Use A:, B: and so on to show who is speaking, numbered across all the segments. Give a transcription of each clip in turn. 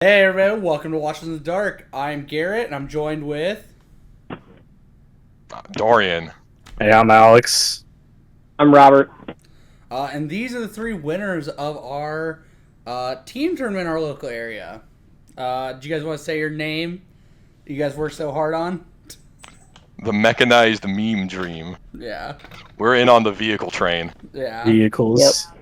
A: Hey everybody, welcome to Watches in the Dark. I'm Garrett, and I'm joined with...
B: Dorian.
C: Hey, I'm Alex.
D: I'm Robert.
A: And these are the three winners of our team tournament in our local area. Do you guys want to say your name you guys worked so hard on?
B: The mechanized meme dream.
A: Yeah.
B: We're in on the vehicle train.
A: Yeah.
C: Vehicles.
D: Yep.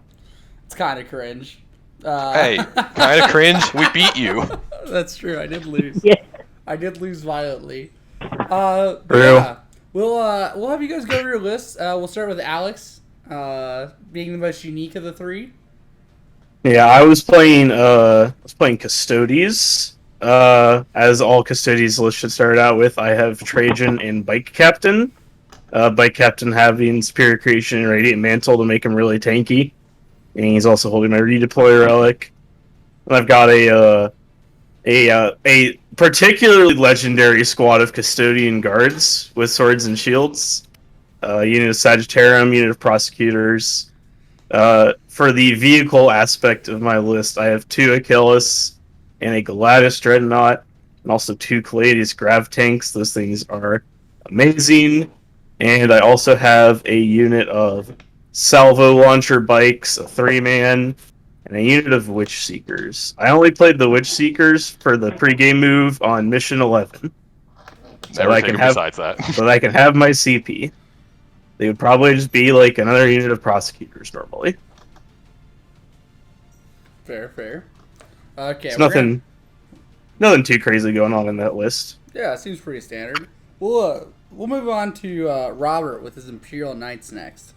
A: It's kind of cringe.
B: Hey, kind of cringe. We beat you.
A: That's true, I did lose.
D: Yeah.
A: I did lose violently. But
C: True.
A: yeah, we'll have you guys go over your list. We'll start with Alex, being the most unique of the three.
C: Yeah, I was playing Custodes. As all Custodes lists should start out with, I have Trajan and Bike Captain. Bike Captain having Superior Creation and Radiant Mantle to make him really tanky. And he's also holding my Redeploy Relic. And I've got a particularly legendary squad of Custodian Guards with swords and shields. Unit of Sagittarium, unit of Prosecutors. For the vehicle aspect of my list, I have 2 Achilles and a Gladys Dreadnought, and also 2 Caladius Grav Tanks. Those things are amazing. And I also have a unit of Salvo Launcher Bikes, a 3-man, and a unit of Witch Seekers. I only played the Witch Seekers for the pregame move on Mission 11.
B: Never taken besides that.
C: So that I can have my CP. They would probably just be like another unit of Prosecutors normally.
A: Fair. Okay.
C: There's nothing too crazy going on in that list.
A: Yeah, it seems pretty standard. We'll move on to Robert with his Imperial Knights next.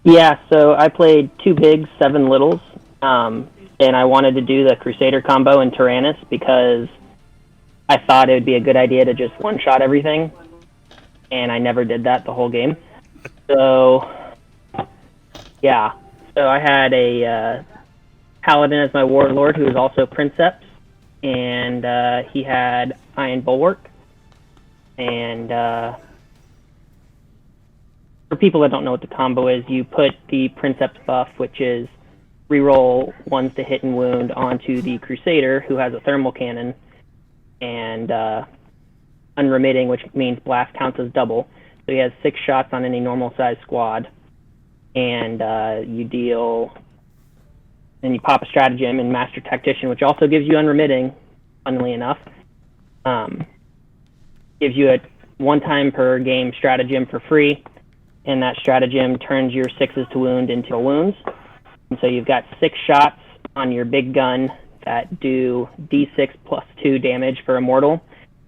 D: Yeah, so I played 2 bigs, 7 littles, and I wanted to do the Crusader combo in Tyrannus because I thought it would be a good idea to just one-shot everything, and I never did that the whole game. So, yeah. So I had a Paladin as my Warlord who was also Princeps, and he had Iron Bulwark, and... for people that don't know what the combo is, you put the Princeps buff, which is reroll 1s to hit and wound, onto the Crusader, who has a thermal cannon, and unremitting, which means blast counts as double. So he has 6 shots on any normal-sized squad, and you pop a stratagem in Master Tactician, which also gives you unremitting, funnily enough. Gives you a 1 time per game stratagem for free, and that stratagem turns your 6s to wound into wounds. And so you've got 6 shots on your big gun that do d6 plus 2 damage for a mortal. And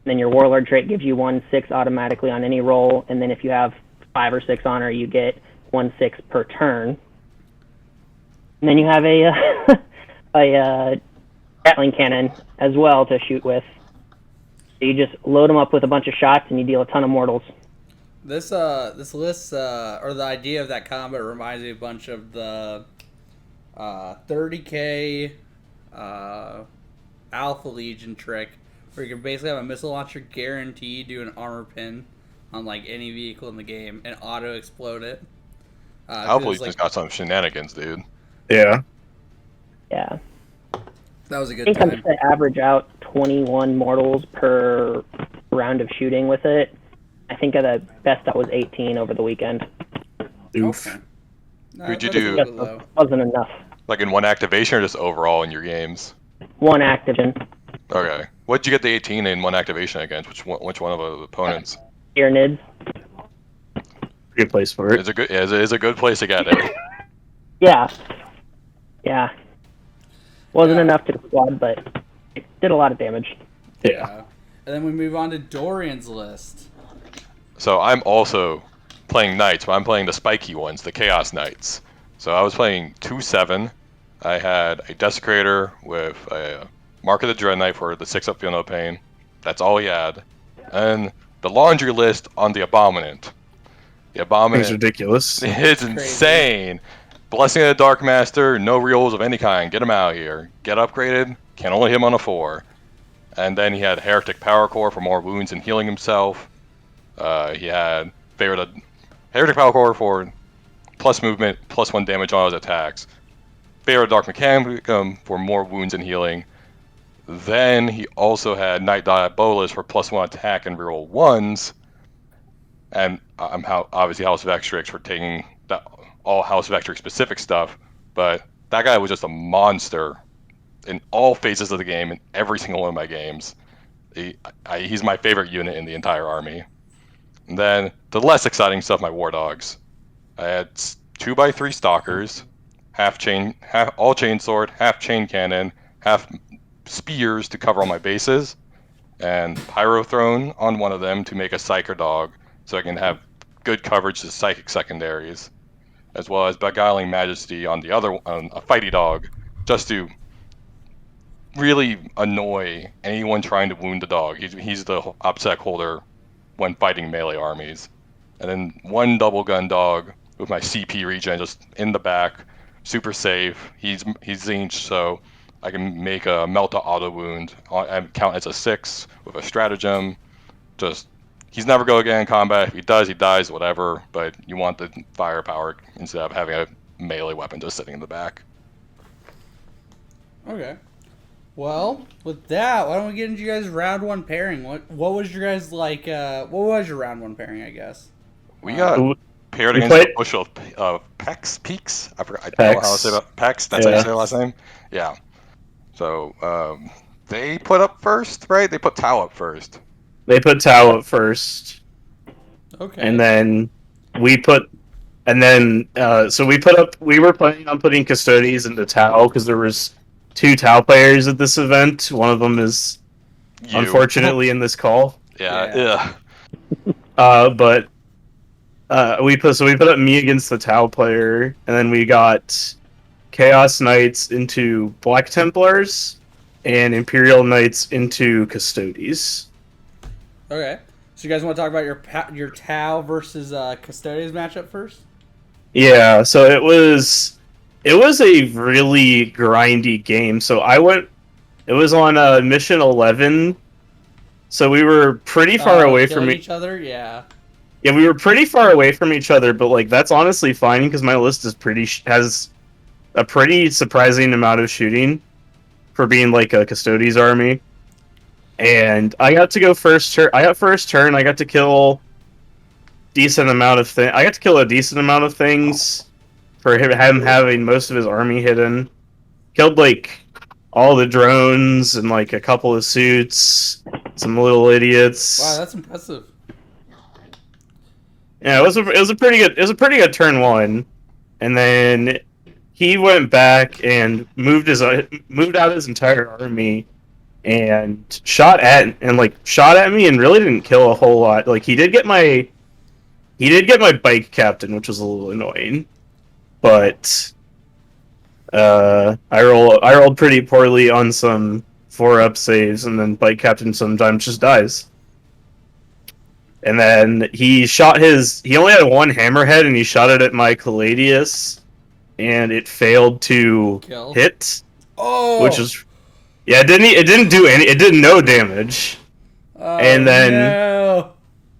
D: then your Warlord trait gives you 1/6 automatically on any roll, and then if you have 5 or 6 honor, you get 1/6 per turn. And then you have a Gatling cannon as well to shoot with. So you just load them up with a bunch of shots, and you deal a ton of mortals.
A: This list, or the idea of that combo reminds me a bunch of the 30k Alpha Legion trick, where you can basically have a missile launcher guaranteed do an armor pin on like any vehicle in the game and auto explode it.
B: Alpha Legion's got some shenanigans, dude.
C: Yeah.
D: Yeah.
A: That was a
D: I
A: good
D: think I'm
A: time.
D: going to average out 21 mortals per round of shooting with it. I think at the best that was 18 over the weekend.
C: Oof.
A: Okay.
B: Who'd you
A: that's
B: do?
A: a little low.
D: Wasn't enough.
B: Like in one activation or just overall in your games?
D: 1 activation.
B: Okay. What'd you get the 18 in one activation against? Which one of the opponents?
D: Tyranids.
C: Good place for it.
B: It's a good place to get it.
D: Yeah. Yeah. Wasn't
A: Yeah.
D: enough to the squad, but it did a lot of damage.
C: Yeah.
A: And then we move on to Dorian's list.
B: So I'm also playing Knights, but I'm playing the spiky ones, the Chaos Knights. So I was playing 2/7. I had a Desecrator with a Mark of the Dread Knight for the 6-up Feel No Pain. That's all he had. And the laundry list on the Abominant. The
C: It's
B: Abominant
C: ridiculous.
B: is insane. Blessing of the Dark Master, no rerolls of any kind. Get him out of here. Get upgraded, can only hit him on a 4. And then he had Heretic Power Core for more wounds and healing himself. He had Heretic Power Core for plus movement, plus 1 damage on his attacks. Pharaoh Dark Mechanicum for more wounds and healing. Then he also had Night Diabolus for +1 attack and reroll 1s. And I'm obviously House of Extrix for taking all House of Extrix specific stuff. But that guy was just a monster in all phases of the game, in every single one of my games. He's my favorite unit in the entire army. And then the less exciting stuff, my War Dogs. I had 2x3 Stalkers, half all chain sword, half chain cannon, half spears to cover all my bases, and Pyro Throne on one of them to make a Psyker Dog, so I can have good coverage to Psychic secondaries, as well as Beguiling Majesty on the other one, a Fighty Dog, just to really annoy anyone trying to wound the dog. He's the OBSEC holder when fighting melee armies. And then one double gun dog with my CP regen just in the back, super safe. He's zinged, so I can make a Melta auto wound and count as a 6 with a stratagem. Just, he's never go again in combat. If he does, he dies, whatever. But you want the firepower instead of having a melee weapon just sitting in the back.
A: Okay. Well, with that, why don't we get into you guys' round 1 pairing? What was your guys like? What was your round 1 pairing? I guess
B: we got paired against a bushel of Peaks. I forgot. I don't know how to say that. Pex. That's how you say the last name. Yeah. So they put up first, right? They put Tau up first.
C: They put Tau up first.
A: Okay.
C: And then we put. So we were planning on putting Custodes into Tau because there was 2 Tau players at this event. One of them is unfortunately in this call.
B: Yeah.
C: But we put up me against the Tau player, and then we got Chaos Knights into Black Templars, and Imperial Knights into Custodes.
A: Okay. So you guys want to talk about your Tau versus Custodes matchup first?
C: Yeah. So it was a really grindy game. So it was on mission 11. So we were pretty far away from
A: each other. Yeah.
C: Yeah, we were pretty far away from each other, but like that's honestly fine because my list is has a pretty surprising amount of shooting for being like a Custodes army. And I got to go first turn. I got first turn. I got to kill decent amount of things. I got to kill a decent amount of things for him having most of his army hidden. Killed like all the drones and like a couple of suits, some little idiots.
A: Wow, that's impressive.
C: Yeah, it was a pretty good turn 1, and then he went back and moved out his entire army and shot at me and really didn't kill a whole lot. Like he did get my bike captain, which was a little annoying, but I rolled pretty poorly on some 4-up saves, and then bike captain sometimes just dies. And then he only had 1 hammerhead, and he shot it at my Caladius, and it failed to hit.
A: Oh,
C: which is, yeah, it did no damage.
A: Oh,
C: and then
A: no.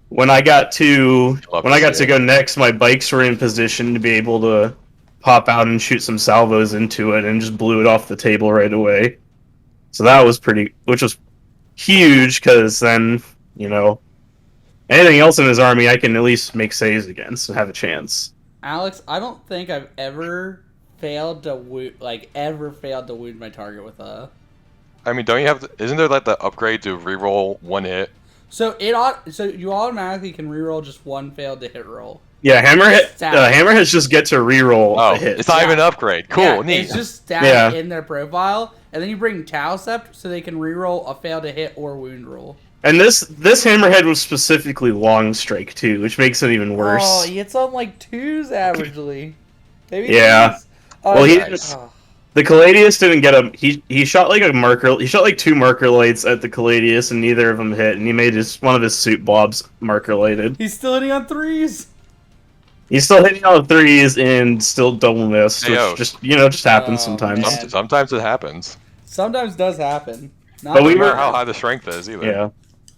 C: when I got to go next, my bikes were in position to be able to pop out and shoot some salvos into it, and just blew it off the table right away. So that was which was huge, because then, anything else in his army, I can at least make saves against and have a chance.
A: Alex, I don't think I've ever failed to wound my target with a.
B: I mean, isn't there like the upgrade to reroll 1 hit?
A: So you automatically can reroll just 1 failed to hit roll.
C: Yeah, hammerheads just get to reroll a hit.
B: It's not even an upgrade. Cool, neat.
A: It's just static in their profile, and then you bring Tau Sept so they can reroll a fail to hit or wound roll.
C: And this hammerhead was specifically long strike too, which makes it even worse.
A: Oh, he hits on like 2s averagely. Maybe
C: yeah.
A: Oh,
C: the Caladius didn't get him. He shot like a marker. He shot like 2 marker lights at the Caladius, and neither of them hit. And he made one of his suit blobs marker lighted.
A: He's still hitting on 3s.
C: He's still hitting on 3s and still double missed, which just happens sometimes.
A: Man.
B: Sometimes it happens.
A: Sometimes does happen.
B: But we were how high the strength is either.
C: Yeah,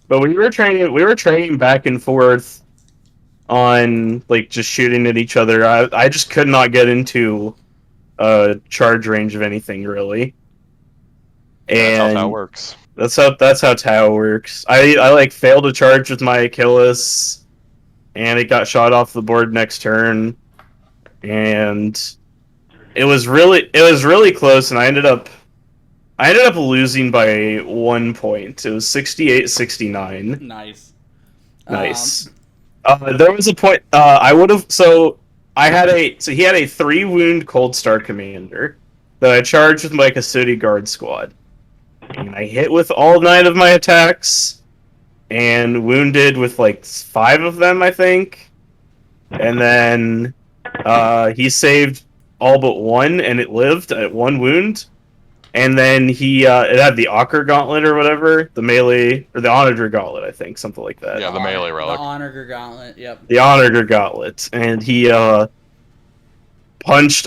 C: but we were training back and forth on like just shooting at each other. I just could not get into charge range of anything really.
B: That's how
C: And
B: that works.
C: that's how Tau works. I like failed to charge with my Achilles, and it got shot off the board next turn, and it was really close, and I ended up losing by 1 point. It was 68-69.
A: Nice.
C: Nice. There was a point I would have he had a 3-wound Cold Star commander that I charged with my Custody Guard squad. And I hit with all 9 of my attacks and wounded with like 5 of them, I think. And then he saved all but 1 and it lived at 1 wound. And then it had the Ocker Gauntlet or whatever, the melee, or the Onager Gauntlet, I think, something like that.
B: Yeah, the melee relic.
A: The Onager Gauntlet, yep.
C: The Onager Gauntlet. And he punched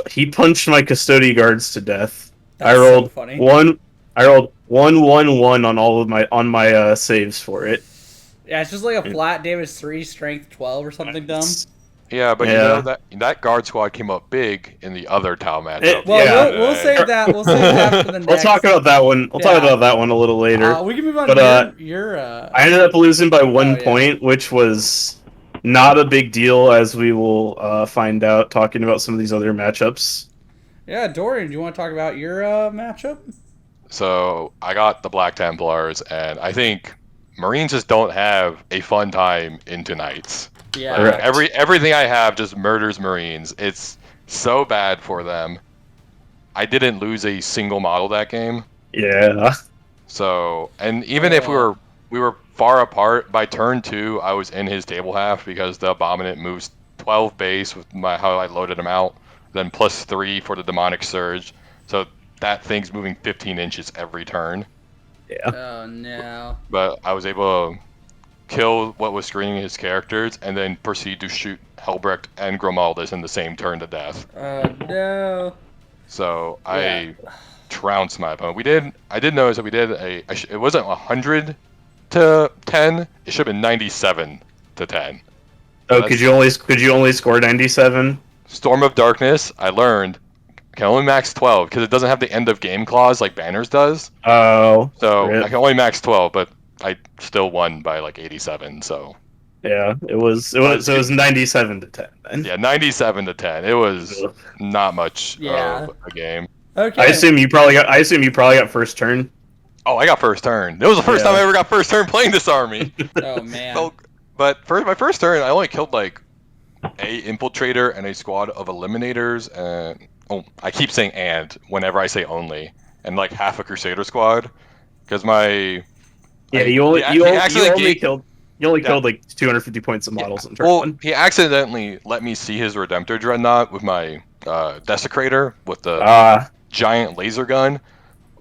C: my Custody Guards to death.
A: That's
C: I rolled
A: so funny.
C: 1-1-1 on all of my saves for it.
A: Yeah, it's just like a flat damage 3, strength 12 or something dumb.
B: Yeah, but
C: Yeah.
B: you know that guard squad came up big in the other Tau matchup.
A: Well,
C: Yeah.
A: we'll save that. We'll save that for the next.
C: We'll talk about that one. We'll talk about that one a little later.
A: We can move on
C: But,
A: to your
C: I ended up losing by 1
A: yeah.
C: point, which was not a big deal, as we will find out talking about some of these other matchups.
A: Yeah, Dorian, do you want to talk about your matchup?
B: So I got the Black Templars, and I think Marines just don't have a fun time into Knights.
A: Yeah.
C: Correct.
B: Everything I have just murders Marines. It's so bad for them. I didn't lose a single model that game.
C: Yeah.
B: So, and even if we were far apart, by turn 2, I was in his table half because the Abominant moves 12 base with how I loaded him out, then +3 for the Demonic Surge. So that thing's moving 15 inches every turn.
C: Yeah.
A: Oh no.
B: But I was able to kill what was screening his characters and then proceed to shoot Helbrecht and Gromaldus in the same turn to death.
A: Oh no.
B: So I trounced my opponent. I did notice that we did it wasn't 100 to 10. It should have been 97 to 10.
C: Oh, could you only score 97?
B: Storm of Darkness, I learned, can only max 12 because it doesn't have the end of game clause like Banners does.
C: Oh.
B: So
C: rip.
B: I can only max 12, but I still won by like 87. So
C: Yeah, it was 97 to 10 then.
B: yeah, 97 to 10. It was
C: Ugh.
B: not much
A: Yeah.
B: of a game.
A: Okay.
C: I assume you probably got first turn.
B: Oh, I got first turn. It was the first
C: Yeah.
B: time I ever got first turn playing this army.
A: Oh man.
B: So, but my first turn, I only killed like a infiltrator and a squad of eliminators, and I keep saying "and" whenever I say "only," and like half a Crusader squad, because
C: You only killed like 250 points of models in turn
B: Well,
C: 1.
B: he accidentally let me see his Redemptor Dreadnought with my Desecrator with the giant laser gun,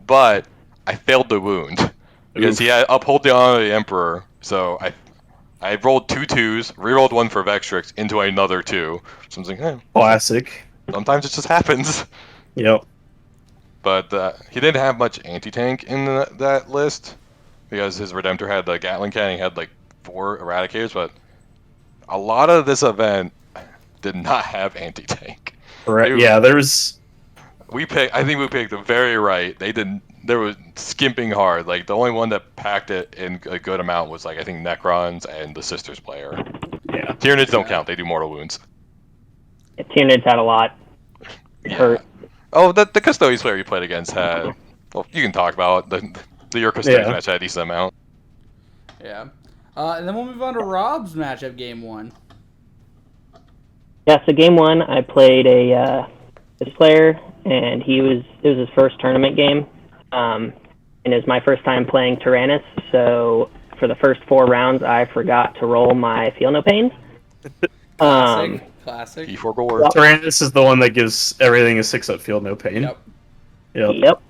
B: but I failed the wound because he had Uphold the Honor of the Emperor. So I rolled 2 2s, rerolled 1 for Vextrix into another 2. So I was like,
C: Classic.
B: sometimes it just happens.
C: Yep.
B: But he didn't have much anti-tank in that list because his Redemptor had the Gatling cannon, he had like 4 Eradicators, but a lot of this event did not have anti-tank.
C: Right. Yeah, there was.
B: I think we picked very right. They didn't. There was skimping hard. Like the only one that packed it in a good amount was like I think Necrons and the Sisters player.
C: Yeah.
B: Tyranids don't count. They do mortal wounds.
D: Yeah, Tyranids had a lot. Hurt.
B: Oh, the Custodians player you played against had. Well, you can talk about it. Your Custodians match had a decent amount.
A: Yeah. And then we'll move on to Rob's matchup, game 1.
D: Yeah, so game 1, I played this player, and it was his first tournament game, and it was my first time playing Tyrannus. So for the first 4 rounds, I forgot to roll my Feel No Pain.
A: Classic.
B: E4 Gore.
C: Tyrannus is the one that gives everything a 6-up field, no pain.
A: Yep.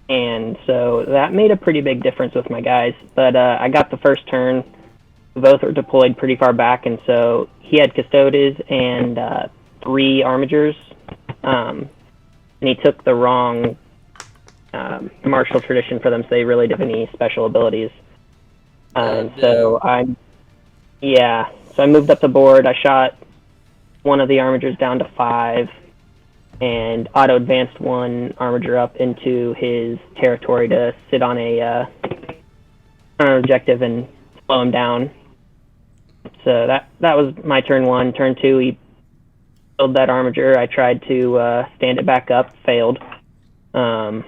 D: And so that made a pretty big difference with my guys. But I got the first turn. Both were deployed pretty far back, and so he had Custodes and 3 Armigers. And he took the wrong martial tradition for them, so they really didn't have any special abilities. So I moved up the board. I shot one of the Armigers down to 5. and auto-advanced one Armiger up into his territory to sit on an objective and slow him down. So that was my turn 1. Turn 2, he killed that Armiger. I tried to stand it back up, failed. Failed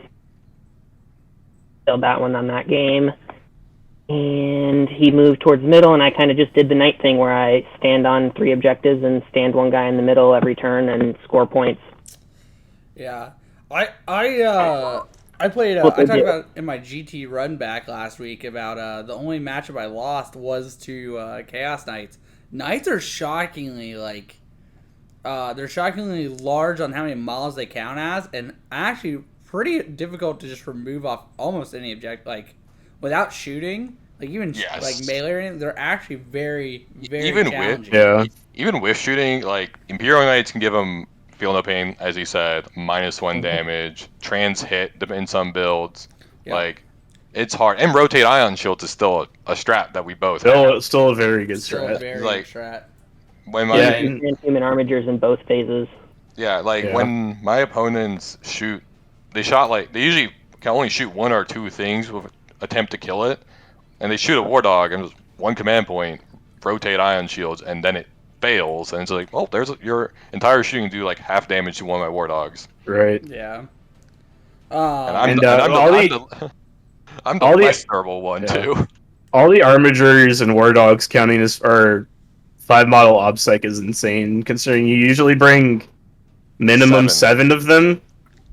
D: that one on that game. And he moved towards the middle, and I kind of just did the knight thing where I stand on 3 objectives and stand one guy in the middle every turn and score points.
A: Yeah. I played, I talked about in my GT run back last week about the only matchup I lost was to Chaos Knights. Knights are shockingly, they're shockingly large on how many models they count as, and actually pretty difficult to just remove off almost any object, without shooting. Even melee or anything, they're actually very, very challenging.
B: Even with shooting, Imperial Knights can give them Feel No Pain, as you said, -1 damage, trans hit in some builds. Yep. It's hard. And Rotate Ion Shields is still a strat that we both have.
C: Still a very good
A: Still
C: strat.
A: a very good strat.
B: When
D: human Armigers in both phases.
B: Yeah, when my opponents shoot, they usually can only shoot 1 or 2 things with attempt to kill it, and they shoot a War Dog and just 1 command point, Rotate Ion Shields, and then it fails, and it's there's your entire shooting do half damage to one of my War Dogs.
C: Right.
A: Yeah.
B: I'm the less terrible one too.
C: All the Armigers and War Dogs counting as 5 model OBSEC is insane, considering you usually bring minimum 7 of them.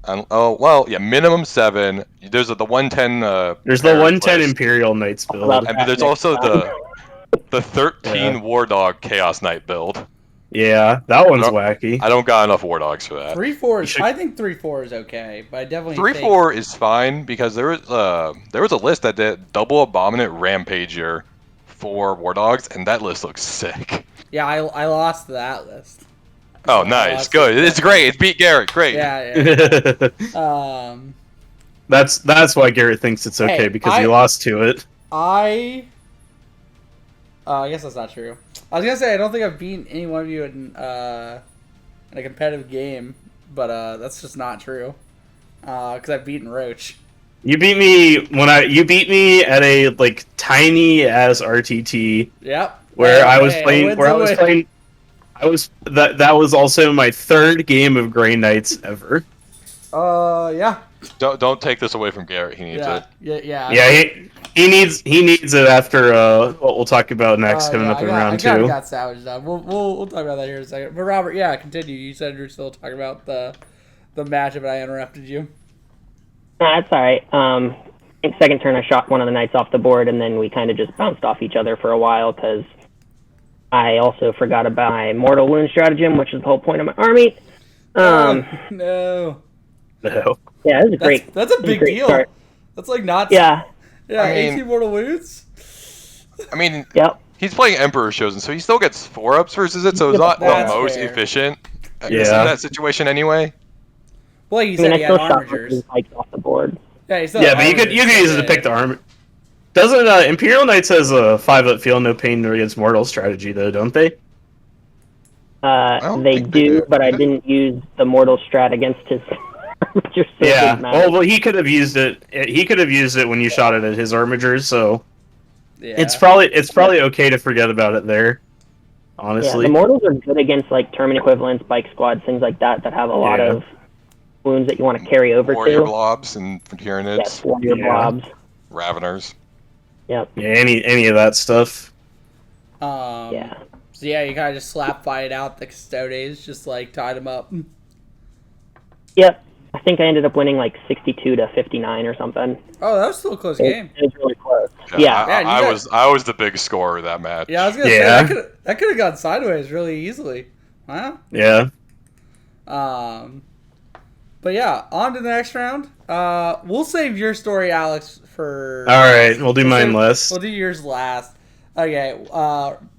B: Minimum 7. There's the 110.
C: There's the 110 Imperial Knights build,
B: and there's also the 13 War Dog Chaos Knight build.
C: Yeah, that one's wacky.
B: I don't got enough War Dogs for that.
A: 3/4. I think 3/4 is okay, but I definitely
B: 3/4 is fine because there was a list that did double Abominant Rampager for War Dogs, and that list looks sick.
A: Yeah, I lost that list.
B: Oh, nice, good. It's great. It beat Garrett. Great.
A: Yeah.
C: That's why Garrett thinks it's okay because he lost to it.
A: I guess that's not true. I was gonna say I don't think I've beaten any one of you in a competitive game, but that's just not true. Because I've beaten Roach.
C: You beat me you beat me at a tiny ass RTT.
A: Yep.
C: Where I was playing. That was also my 3rd game of Grey Knights ever.
A: Yeah.
B: Don't take this away from Garrett. He needs it.
A: Yeah.
C: He needs it after what we'll talk about next coming up in round 2.
A: I got savaged up. We'll talk about that here in a second. But Robert, continue. You said you're still talking about the matchup, and I interrupted you.
D: That's all right. I think second turn I shot one of the knights off the board, and then we kind of just bounced off each other for a while because I also forgot about my mortal wound stratagem, which is the whole point of my army.
A: No.
D: Yeah, this is great.
A: That's a big deal.
D: Start.
A: That's not.
D: Yeah.
A: Yeah, 18 mortal wounds.
D: Yep.
B: He's playing Emperor Chosen, so he still gets 4-ups versus it, so it's not the most efficient in that situation anyway.
A: Well, you said he had Armigers.
D: Off the board.
A: Yeah,
C: but you could use it to pick the armor. Doesn't Imperial Knights has a 5-up Feel No Pain against mortal strategy though, don't they?
D: They do, but I didn't use the mortal strat against his.
C: Well, he could have used it. He could have used it when you shot it at his Armigers, so it's probably okay to forget about it there. Honestly,
D: the mortals are good against tournament equivalents, bike squads, things like that have a lot of wounds that you want to carry over
B: Warrior
D: to.
B: blobs and Tyranids.
D: Yes, warrior blobs.
B: Raveners.
D: Yep.
C: Yeah, any of that stuff.
A: So you kind of just slap fight out the Custodes, just tied them up.
D: Yep. I think I ended up winning 62-59 or something.
A: Oh, that was still a close game.
D: It was really close.
B: I was the big scorer of that match.
A: Yeah, I was gonna say that could have gone sideways really easily. Wow.
C: Yeah.
A: But yeah, on to the next round. We'll save your story, Alex, for.
C: All right, we'll do mine last.
A: We'll do yours last. Okay,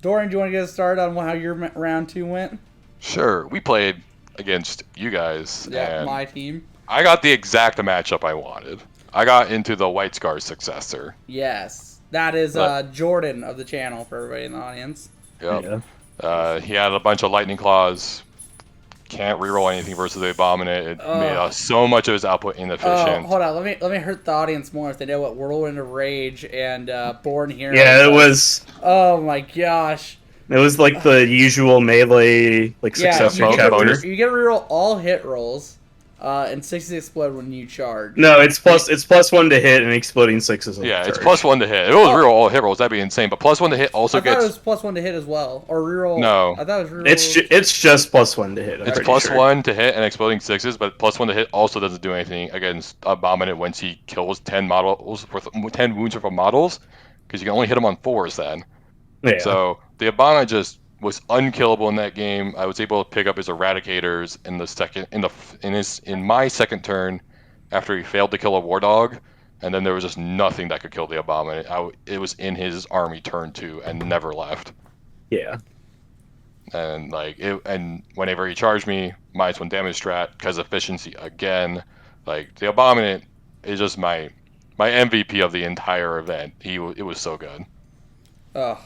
A: Dorian, do you want to get us started on how your round 2 went?
B: Sure. We played against you guys.
A: Yeah,
B: and
A: my team.
B: I got the exact matchup I wanted. I got into the White Scar successor.
A: Yes, that is Jordan of the channel for everybody in the audience.
B: Yep. Yeah. He had a bunch of Lightning Claws, can't reroll anything versus the Abominate. It made so much of his output inefficient.
A: Hold on, let me hurt the audience more if they know what Whirlwind of Rage and Born Hero.
C: Yeah, it was.
A: Oh my gosh.
C: It was like the usual melee, like successor chapter.
A: You get to reroll all hit rolls, and 6s explode when you charge.
C: No, it's +1 to hit and exploding 6s.
B: Yeah, it's +1 to hit. It was reroll all hit rolls. That'd be insane. But +1 to hit also gets.
A: I thought it was +1 to hit as well, or reroll.
B: No,
A: I thought it was reroll.
C: It's just +1 to hit.
B: It's +1 to hit and exploding 6s, but +1 to hit also doesn't do anything against Abominate once he kills 10 models worth 10 wounds worth of models, because you can only hit him on 4s then.
C: Yeah.
B: So the Abominate just was unkillable in that game. I was able to pick up his Eradicators in my second turn after he failed to kill a War Dog, and then there was just nothing that could kill the Abominate. It was in his army turn 2 and never left.
C: Yeah.
B: And and whenever he charged me, -1 damage strat because efficiency again. Like the Abominate is just my MVP of the entire event. It was so good.
A: Oh,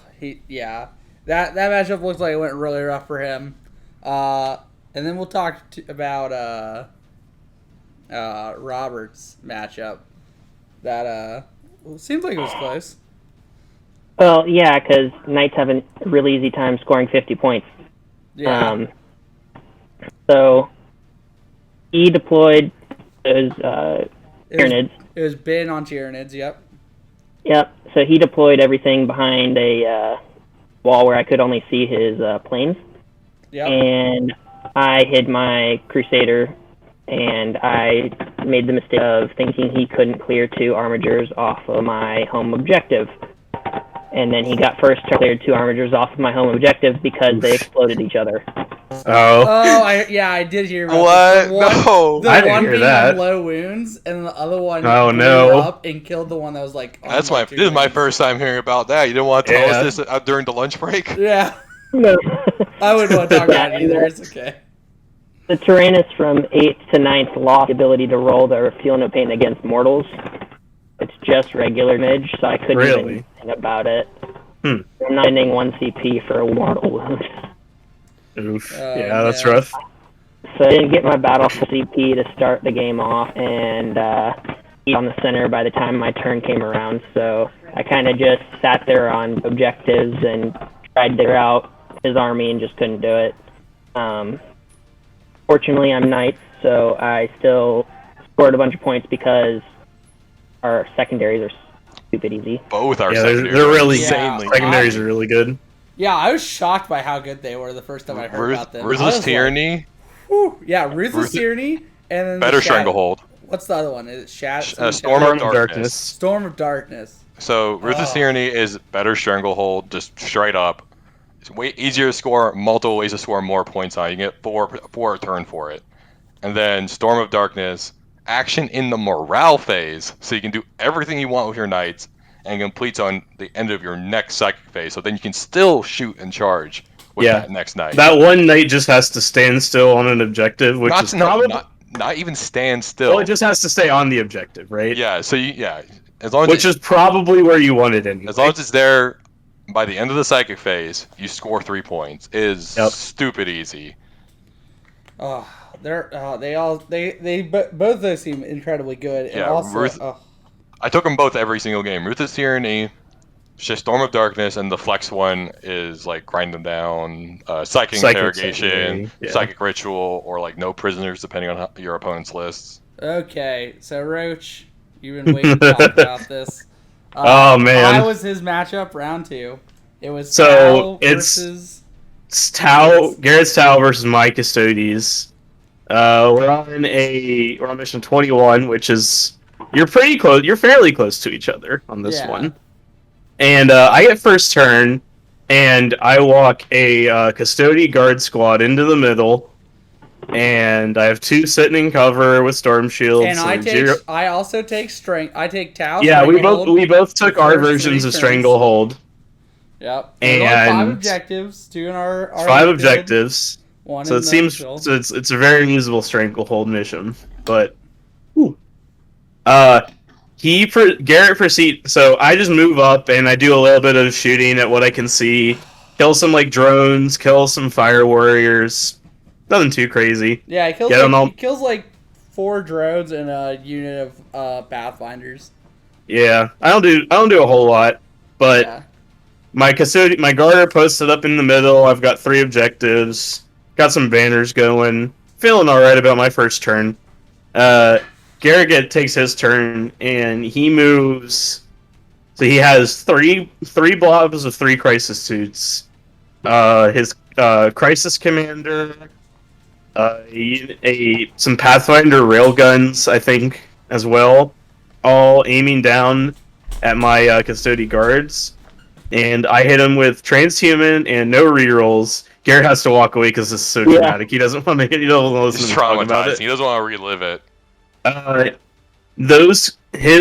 A: That matchup looks like it went really rough for him. And then we'll talk about Robert's matchup. That seems like it was close.
D: Well, yeah, because Knights have a really easy time scoring 50 points.
A: Yeah.
D: So he deployed those Tyranids.
A: It was Ben on Tyranids, yep.
D: Yep. So he deployed everything behind a wall where I could only see his planes.
A: Yep.
D: And I hid my Crusader, and I made the mistake of thinking he couldn't clear 2 armigers off of my home objective. And then he got first to clear 2 armigers off of my home objective because they exploded each other.
A: I did hear about
B: what?
A: No, the
C: I didn't
A: one
C: hear
A: being
C: that.
A: on low wounds, and the other one
C: blew
A: up and killed the one that was like.
B: This is my first time hearing about that. You didn't want to tell us this during the lunch break?
A: Yeah.
D: No.
A: I wouldn't want to talk about it either. It's okay.
D: The Tyrannus from 8th to 9th lost the ability to roll the Feel No Pain against mortals. It's just regular midge, so I couldn't even do anything about it. I'm not ending 1 CP for a mortal wound.
C: Oof. Yeah, that's rough.
D: So I didn't get my battle CP to start the game off, and he was on the center by the time my turn came around. So I kind of just sat there on objectives and tried to figure out his army and just couldn't do it. Fortunately, I'm Knights, so I still scored a bunch of points because our secondaries are stupid easy.
B: Both are
C: secondaries. They're really
B: insanely.
C: Secondaries are really good.
A: Yeah, I was shocked by how good they were the first time I heard about them.
B: Ruthless Tyranny.
A: Ruthless Tyranny, and then
B: Better Stranglehold.
A: What's the other one? Is it
B: Storm of Darkness.
A: Storm of Darkness.
B: So Ruthless Tyranny is better Stranglehold, just straight up. It's way easier to score, multiple ways to score more points on. You can get four a turn for it. And then Storm of Darkness, action in the morale phase, so you can do everything you want with your knights, and completes on the end of your next psychic phase. So then you can still shoot and charge with that next knight.
C: That one knight just has to stand still on an objective, which is probably
B: not even stand still.
C: Well, it just has to stay on the objective, right?
B: Yeah. So as long as
C: which is probably where you want it anyway.
B: As long as it's there by the end of the psychic phase, you score 3 points. It is stupid easy.
A: Oh, both of those seem incredibly good. And also,
B: I took them both every single game. Ruthless Tyranny, Storm of Darkness, and the flex one is like grind them down, psychic interrogation, psychic ritual, or like no prisoners depending on your opponent's lists.
A: Okay, so Roach, you've been waiting to talk about this.
C: Oh man,
A: I was his matchup round 2. It was
C: Garrett's Tau versus my Custodes. We're on mission 21, which is you're pretty close. You're fairly close to each other on this one. And I get first turn, and I walk a Custodian guard squad into the middle, and I have 2 sitting in cover with storm shields.
A: And I also take strength. I take Tau.
C: Yeah, we both took our versions of Stranglehold.
A: Yep.
C: And
A: 5 objectives. 2 in our
C: 5 objectives.
A: One
C: so it seems it's a very usable Stranglehold mission, but Garrett proceeds. So I just move up and I do a little bit of shooting at what I can see, kill some drones, kill some fire warriors, Nothing too crazy.
A: Yeah, he kills,
C: Get 'em all-
A: he kills like 4 drones and a unit of Pathfinders.
C: Yeah, I don't do a whole lot, but
A: Yeah.
C: my Garter posted up in the middle. I've got 3 objectives, got some banners going, feeling all right about my first turn. Garrett takes his turn and he moves. So he has three blobs of 3 crisis suits. His crisis commander, some Pathfinder railguns, I think, as well, all aiming down at my custody guards. And I hit him with transhuman and no rerolls. Garrett has to walk away because this is so dramatic. He doesn't want to. He doesn't want to listen
B: He's
C: to me talk about
B: traumatized.
C: it.
B: He doesn't want to relive it.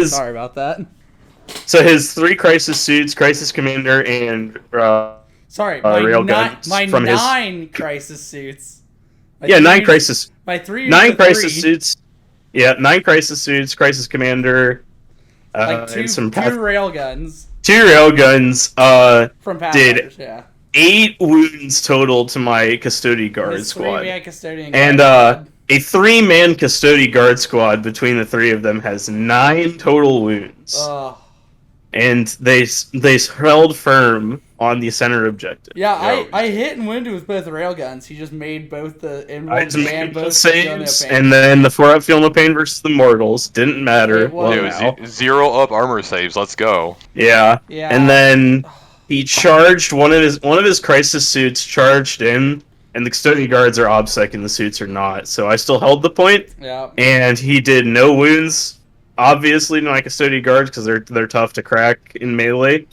A: Sorry about that.
C: So his 3 crisis suits, crisis commander, and
A: Sorry,
C: railguns
A: my
C: from
A: 9 crisis suits. My
C: 9 crisis.
A: My 3
C: 9 crisis suits. Yeah, 9 crisis suits, crisis commander,
A: like 2
C: and some
A: 2 railguns
C: 2 railguns.
A: from Pathfinders. Yeah.
C: 8 wounds total to my custody guard
A: His
C: squad,
A: 3-man custodian
C: and
A: guard squad.
C: a 3-man custody guard squad between the 3 of them has 9 total wounds,
A: Ugh.
C: and they held firm on the center objective.
A: Yeah, I hit and wounded with both railguns. He just made both the
C: I
A: inwards
C: just
A: and
C: made the
A: both
C: saves,
A: pain.
C: and then the 4-up Feel No Pain versus the Mortals didn't matter.
A: It was-
B: It
C: Well, now.
B: was 0 up armor saves. Let's go.
C: Yeah.
A: Yeah.
C: And then he charged one of his crisis suits charged in, and the custody guards are obsec and the suits are not. So I still held the point,
A: Yeah.
C: and he did no wounds. Obviously, to my custody guards because they're tough to crack in melee.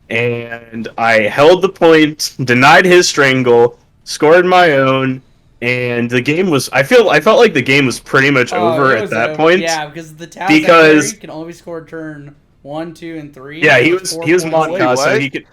C: And I held the point, denied his strangle, scored my own, and the game was. I felt like the game was pretty much over
A: it
C: at
A: was
C: that
A: over.
C: point.
A: Yeah, because the Tau
C: Because-
A: secondary can only be scored turn 1, 2, and 3.
C: Yeah, he
A: with
C: was
A: 4
C: he was
A: points.
C: Monka, so
B: what?
C: he could.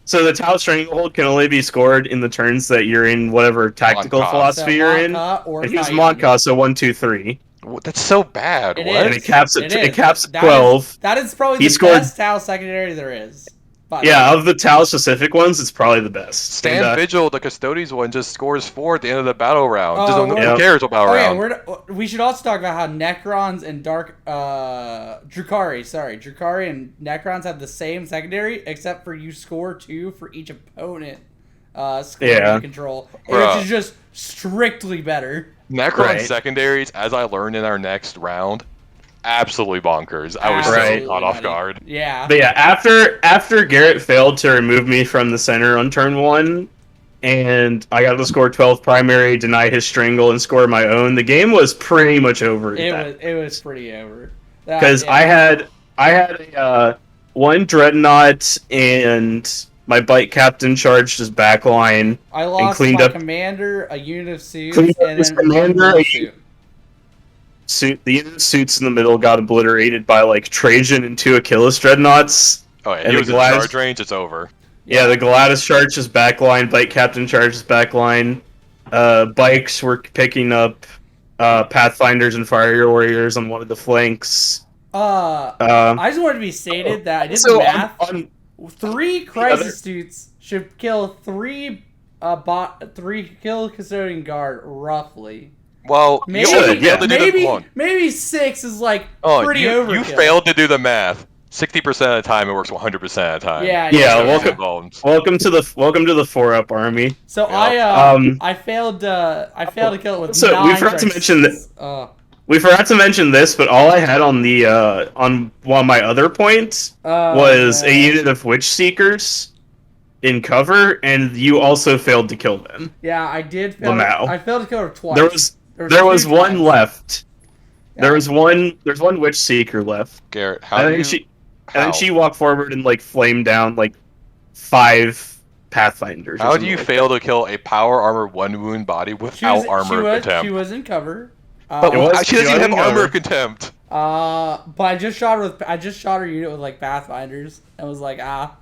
C: So the Tau Stranglehold can only be scored in the turns that you're in whatever tactical
B: Monka.
C: philosophy
A: So
C: you're in.
A: Monka or
C: And he was
A: Titan.
C: Monka, so 1, 2, 3.
B: That's so bad.
A: It
B: What?
C: And
A: is.
C: it caps
A: It
C: at
A: is.
C: 12.
A: That is probably
C: He
A: the
C: scored-
A: best Tau secondary there is. by the
C: Yeah,
A: way.
C: of the Tau specific ones, it's probably the best.
B: Stand
C: And,
B: Vigil, the Custodians one, just scores 4 at the end of the battle round.
A: Oh,
B: Just don't,
A: we're-
B: who cares what battle
A: Oh yeah,
B: round?
A: we should also talk about how Necrons and Drukhari and Necrons have the same secondary, except for you score 2 for each opponent score
C: Yeah.
A: you control,
B: Bruh.
A: which is just strictly better.
B: Necron
C: Right.
B: secondaries, as I learned in our next round, absolutely bonkers. I was
C: Right.
B: so caught off
A: Absolutely
B: guard.
A: nutty. Yeah.
C: But yeah, after Garrett failed to remove me from the center on turn 1, and I got to score 12 primary, deny his strangle, and score my own, the game was pretty much over.
A: It was pretty over.
C: Because
A: Yeah.
C: I had a 1 dreadnought and my bike captain charged his backline.
A: I lost
C: cleaned
A: my
C: up-
A: commander, a unit of suits,
C: cleaned up
A: and
C: his
A: then
C: commander,
A: one
C: a-
A: suit.
C: The unit of suits in the middle got obliterated by like Trajan and 2 Achilles dreadnoughts.
B: Oh yeah,
C: And
B: he
C: the
B: was in
C: Gladys-
B: charge range, it's over.
C: Yeah, the Gladys charged his backline, bike captain charged his backline. Bikes were picking up Pathfinders and Fire Warriors on one of the flanks.
A: I just wanted to be stated that I did the
C: So
A: math.
C: on
A: 3 crisis suits should kill 3 kill custodian guard roughly.
B: Well,
A: Maybe
B: you only
C: yeah.
B: failed to do the
A: maybe
B: one.
A: maybe 6 is like
B: Oh,
A: pretty
B: you
A: overkill.
B: failed to do the math. 60% of the time, it works 100% of the time.
A: Yeah,
C: Yeah,
B: So
C: welcome-
B: involved.
C: welcome to the 4-up army.
A: So
B: Yeah.
A: I failed to kill it with
C: So,
A: 9
C: we forgot to
A: crisis
C: mention that-
A: suits.
C: We forgot to mention this, but all I had on the on one of my other points was a unit of Witch Seekers in cover, and you also failed to kill them.
A: Yeah, I did fail.
C: Lamau.
A: I failed to kill her twice.
C: There was
A: 2
C: one
A: times.
C: left.
A: Yeah.
C: There's one Witch Seeker left.
B: Garrett, how
C: And
B: do
C: then
B: you...
C: she
B: how?
C: and then she walked forward and like flamed down like 5 Pathfinders. or
B: How do
C: something
B: you
C: like
B: fail to kill a power armor 1 wound body without armor contempt?
A: She was in cover.
B: But
C: It was-
B: she doesn't even have
C: she was in
B: armor
C: cover.
B: contempt.
A: But I just shot her unit with like Pathfinders and was like, that'll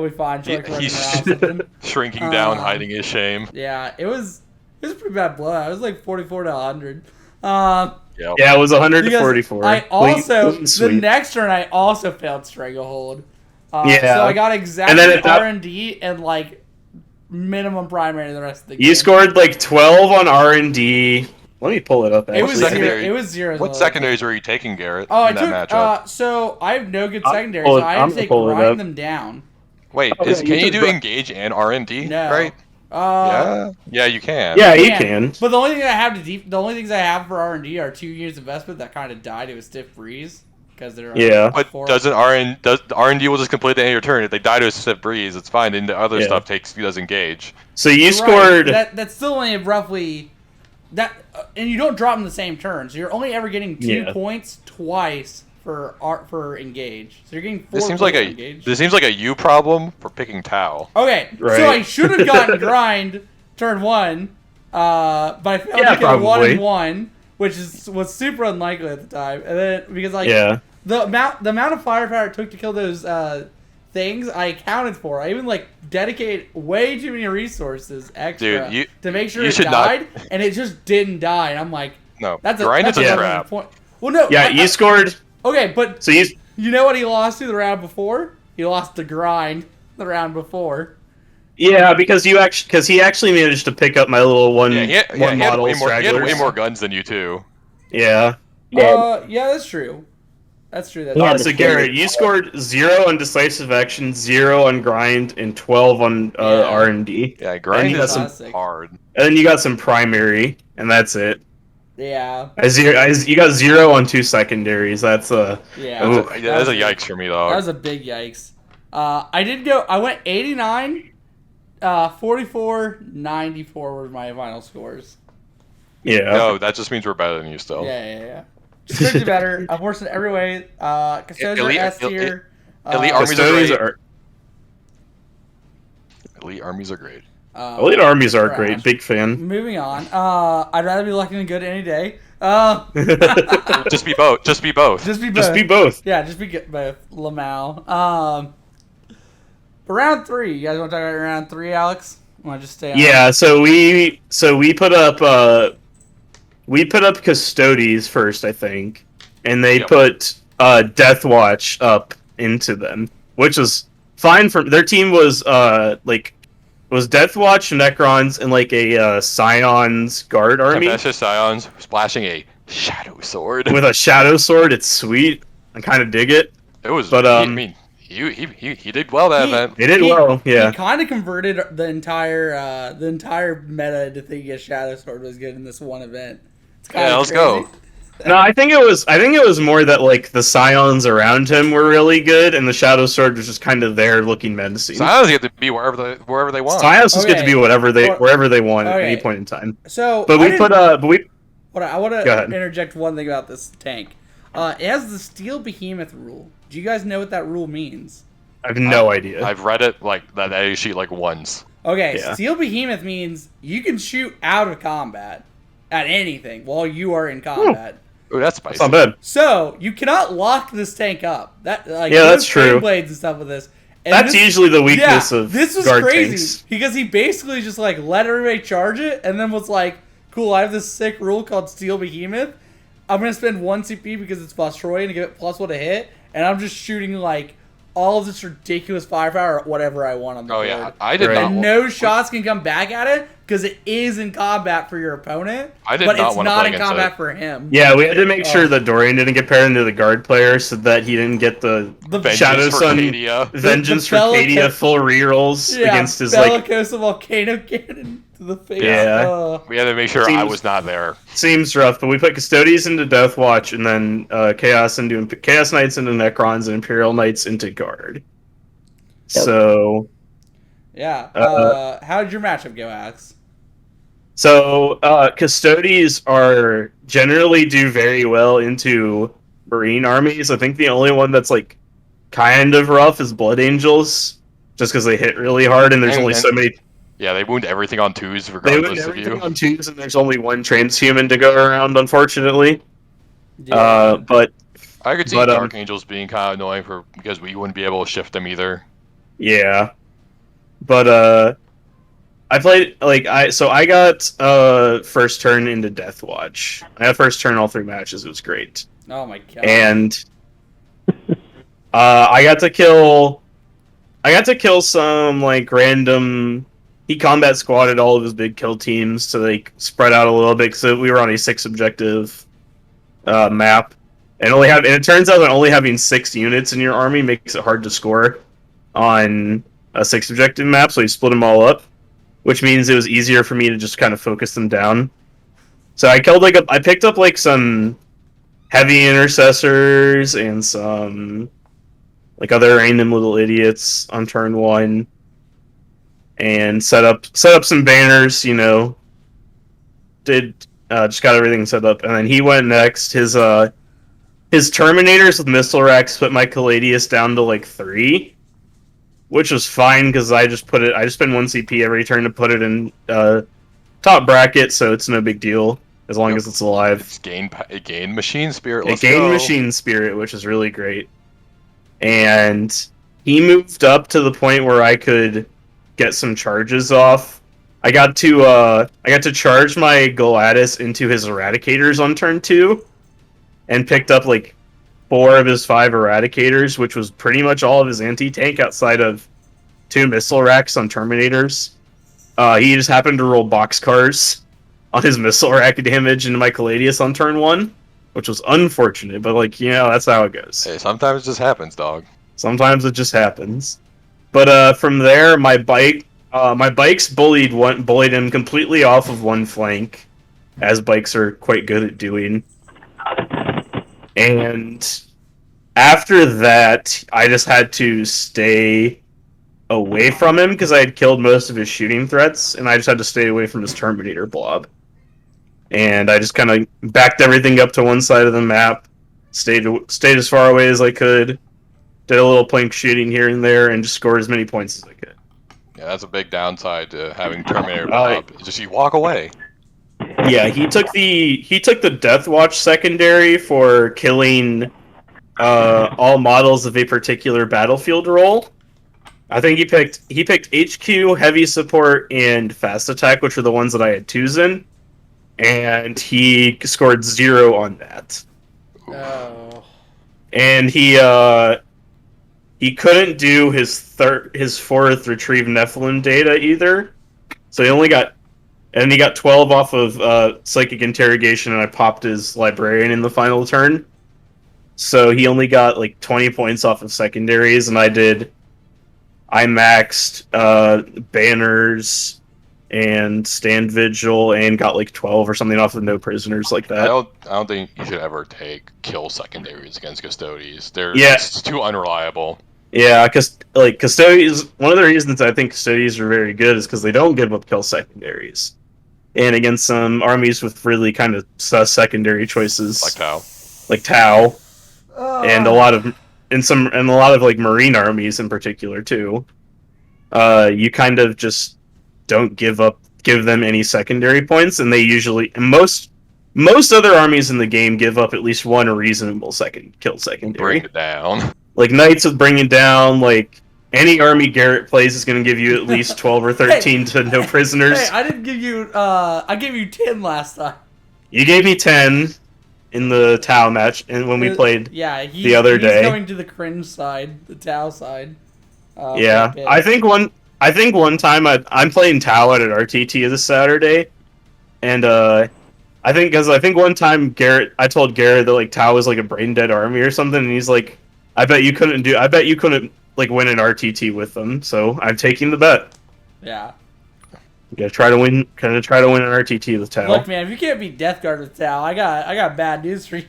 A: be fine. She like running
B: He's
A: around something.
B: shrinking down,
A: Um,
B: hiding his shame.
A: Yeah, it was a pretty bad blowout. It was like 44 to 100.
B: Yep.
C: Yeah, it was 100 to
A: Because
C: 44.
A: I also
C: Clean
A: the
C: sweep.
A: next turn I also failed Stranglehold.
C: Yeah.
A: So I got exactly
C: And then at that-
A: R&D and like minimum primary the rest of the game.
C: You scored like 12 on R&D. Let me pull it up.
A: It was
C: actually.
A: zero. It was zero.
B: What secondaries were you taking, Garrett?
A: Oh, I
B: in that
A: took.
B: matchup?
A: So I have no good
C: I'm
A: secondaries,
C: pull
A: so
C: it-
A: I have to
C: I'm
A: say
C: pull it
A: grind
C: up.
A: them down.
B: Wait,
C: Okay,
B: can
C: you
B: you
C: took
B: do
C: gr-
B: engage and R&D?
A: No.
B: Right? Yeah, you can.
C: Yeah, you
A: Yeah,
C: can.
A: But the only thing I have the only things I have for R&D are 2 years investment that kind of died. It was stiff freeze because they're
C: Yeah.
B: But doesn't R&D will just complete the end of your turn? If they die to a stiff breeze, it's fine. And the other
C: Yeah.
B: stuff does engage.
C: So you
A: Right,
C: scored.
A: that's still only roughly that, and you don't drop in the same turn, so you're only ever getting 2
C: Yeah.
A: points twice for engage. So you're getting 4
B: This seems
A: points
B: like
A: for
B: a
A: engage.
B: this seems like a you problem for picking Tau.
A: Okay,
C: Right.
A: so I should have gotten grind turn 1, but I failed
C: Yeah,
A: to get a 1
C: probably.
A: and 1, which was super unlikely at the time. And then because like
C: Yeah.
A: the amount of firepower it took to kill those things, I accounted for. I even like dedicated way too many resources extra
B: Dude,
A: to make sure
B: you
A: it
B: should not-
A: died, and it just didn't die. And I'm like,
B: No,
A: that's a
B: grind
A: that's
B: is a
A: a
B: trap.
A: point. Well, no,
C: Yeah, you scored.
A: okay, but
C: So you.
A: you know what he lost to the round before? He lost to grind the round before.
C: Yeah, because he actually managed to pick up my little one
B: Yeah, he had
C: model
B: way more. He had way
C: stragglers.
B: more guns than you too.
C: Yeah.
D: Yeah.
A: Yeah, that's true. That's true. That's
D: Yeah,
A: true.
D: the
C: So
D: same.
C: Garrett, you scored 0 on decisive action, 0 on grind, and 12 on
A: Yeah.
C: R&D.
B: Yeah, grind
C: you got
B: is
A: some-
B: hard.
C: And then you got some primary, and that's it.
A: Yeah,
C: You got 0 on 2 secondaries. That's
A: yeah.
C: Ooh.
B: That's a yikes for me,
A: That
B: dog.
A: was a big yikes. I went 89, 44, 94 were my final scores.
C: yeah.
B: No, that just means we're better than you still.
A: Yeah. Strictly better. I'm worse in every way. Custodians are
B: Elite-
A: S tier.
B: elite armies are
C: Custodians
B: great.
C: are
B: Elite armies are great.
C: elite armies are
A: trash.
C: great. Big fan.
A: Moving on. I'd rather be lucky than good any day.
B: Just be both. Just be both.
A: Just be both.
C: Just be both.
A: Yeah, just be good, both. Lamau. Round 3. You guys want to talk about round 3, Alex? Want to just stay on?
C: Yeah. So we put up Custodes first, I think, and they
B: Yep.
C: put Death Watch up into them, which was fine for their team. Was Death Watch, Necrons, and like a Scions Guard army
B: Ambassador Scions splashing a shadow sword.
C: with a Shadow Sword. It's sweet. I kind of dig it.
B: It was.
C: But,
B: I mean, he did well that event.
C: They did well. Yeah.
A: He kind of converted the entire meta into thinking a Shadow Sword was good in this one event. It's kinda
B: Yeah, let's
A: crazy.
B: go.
C: No, I think it was more that like the Scions around him were really good, and the Shadow Sword was just kind of there looking menacing.
B: Scions get to be wherever they want.
C: Scions just get to be wherever they want at
A: Okay.
C: any point in time.
A: So,
C: But
A: I
C: we
A: didn't-
C: put
A: I want
C: Go
A: to
C: ahead.
A: interject one thing about this tank. It has the Steel Behemoth rule. Do you guys know what that rule means?
C: I have no idea.
B: I've read it like that A sheet like once.
A: Okay,
C: Yeah.
A: Steel Behemoth means you can shoot out of combat at anything while you are in combat.
B: Ooh, that's spicy.
C: It's not bad.
A: So you cannot lock this tank up. That like
C: Yeah,
A: there's
C: that's true.
A: blades and stuff with this. And
C: That's
A: this-
C: usually the weakness
A: yeah,
C: of
A: this was
C: guard
A: crazy
C: tanks.
A: because he basically just like let everybody charge it and then was like, "Cool, I have this sick rule called Steel Behemoth. I'm gonna spend 1 CP because it's Bostroy and give it +1 to hit, and I'm just shooting like all of this ridiculous firepower or whatever I want on the
B: Oh
A: board.
B: yeah, I did
C: Right.
B: not.
A: And no shots can come back at it because it is in combat for your opponent.
B: I did
A: but
B: not
A: it's
B: wanna
A: not
B: play
A: in
B: against
A: combat
B: it.
A: for him.
C: Yeah, we had to make
A: Oh.
C: sure that Dorian didn't get paired into the guard player so that he didn't get the
B: Vengeance
C: Shadow
B: for
C: Sun
B: Cadia.
C: Vengeance for
A: Bellica-
C: Cadia full rerolls
A: Yeah,
C: against his like
A: Bellicosa volcano cannon to the face.
C: Yeah.
B: We had to make sure I
C: Seems-
B: was not there.
C: seems rough, but we put Custodes into Death Watch and then Chaos Knights into Necrons and Imperial Knights into Guard.
D: Yep.
C: So
A: Yeah. How did your matchup go, Alex?
C: Custodes are generally do very well into Marine armies. I think the only one that's like kind of rough is Blood Angels, just because they hit really hard and there's
B: And-
C: only
B: and-
C: so many.
B: Yeah, they wound everything on twos
C: They
B: regardless
C: would
B: of
C: everything
B: you.
C: on twos, and there's only one transhuman to go around, unfortunately.
A: Yeah.
C: But
B: I could see
C: But,
B: Dark Angels being kind of annoying because we wouldn't be able to shift them either.
C: yeah, but I played I got first turn into Death Watch. I got first turn all 3 matches. It was great.
A: Oh my god.
C: And I got to kill some like random he combat squatted all of his big kill teams to like spread out a little bit. So we were on a 6 objective map, and it turns out that only having 6 units in your army makes it hard to score on a 6 objective map. So he split them all up, which means it was easier for me to just kind of focus them down. So I picked up like some heavy intercessors and some like other random little idiots on turn 1, and set up some banners. Just got everything set up, and then he went next. His Terminators with missile racks put my Caladius down to like 3, which was fine because I just spend 1 CP every turn to put it in top bracket, so it's no big deal as long as it's alive.
B: It gained machine spirit.
C: It gained machine spirit, which is really great. And he moved up to the point where I could get some charges off. I got to charge my Gladys into his Eradicators on turn 2, and picked up like 4 of his 5 Eradicators, which was pretty much all of his anti-tank outside of 2 missile racks on Terminators. He just happened to roll boxcars on his missile rack damage into my Caladius on turn 1, which was unfortunate, but that's how it goes.
B: Hey, sometimes it just happens, dog.
C: Sometimes it just happens. But from there, my bikes bullied him completely off of one flank, as bikes are quite good at doing. And after that, I just had to stay away from him because I had killed most of his shooting threats, and I just had to stay away from his Terminator blob. And I just kind of backed everything up to one side of the map, stayed as far away as I could, did a little plank shooting here and there, and just scored as many points as I could.
B: Yeah, that's a big downside to having Terminator blob. It's just you walk away.
C: Yeah, he took the Death Watch secondary for killing all models of a particular battlefield role. I think he picked HQ, heavy support, and fast attack, which were the ones that I had 2s in, and he scored 0 on that.
A: Oh.
C: And he couldn't do his 4th retrieve Nephilim data either, so he got 12 off of psychic interrogation, and I popped his librarian in the final turn. So he only got like 20 points off of secondaries, and I maxed banners and stand vigil and got like 12 or something off of no prisoners like that.
B: I don't think you should ever kill secondaries against Custodies. It's too unreliable.
C: Yeah, because Custodies, one of the reasons I think Custodies are very good is because they don't give up kill secondaries. And against some armies with really kind of sus secondary choices, like Tau, and a lot of like Marine armies in particular too, you kind of just don't give them any secondary points, and they usually, and most other armies in the game give up at least 1 reasonable kill secondary.
B: Bring it down.
C: Like Knights with Bring It Down, like any army Garrett plays is going to give you at least 12 or 13 to no prisoners.
A: Hey, I didn't give you. I gave you 10 last time.
C: You gave me 10 in the Tau match, and when we played the other day.
A: He's going to the cringe side, the Tau side.
C: Yeah, I think one time I'm playing Tau at an RTT this Saturday, and I think one time I told Garrett that like Tau was like a brain dead army or something, and he's like, I bet you couldn't like win an RTT with them, so I'm taking the bet.
A: Yeah.
C: Gonna try to win an RTT with Tau.
A: Look, man, if you can't beat Death Guard with Tau, I got bad news for you.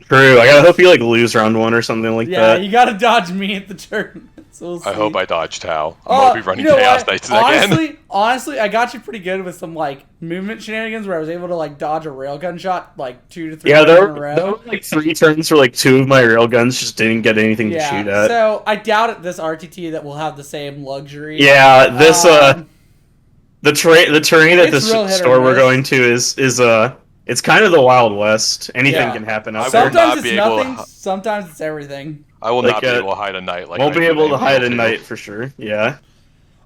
C: True. I gotta hope you like lose round 1 or something like that.
A: Yeah, you gotta dodge me at the tournament. So we'll
B: I hope I dodge Tau. I'm gonna be running
A: you know
B: Chaos
A: what?
B: Knights again.
A: Honestly, I got you pretty good with some like movement shenanigans where I was able to like dodge a railgun shot like 2 to 3 times in a row.
C: There were like 3 turns where like 2 of my railguns just didn't get anything to shoot at.
A: So I doubt at this RTT that we'll have the same luxury.
C: Yeah, this the terrain at this store we're going to is it's kind of the Wild West. Anything can happen out there.
A: Sometimes it's nothing. Sometimes it's everything.
B: I will not be able to hide a knight like.
C: Won't be able to hide a knight for sure. Yeah.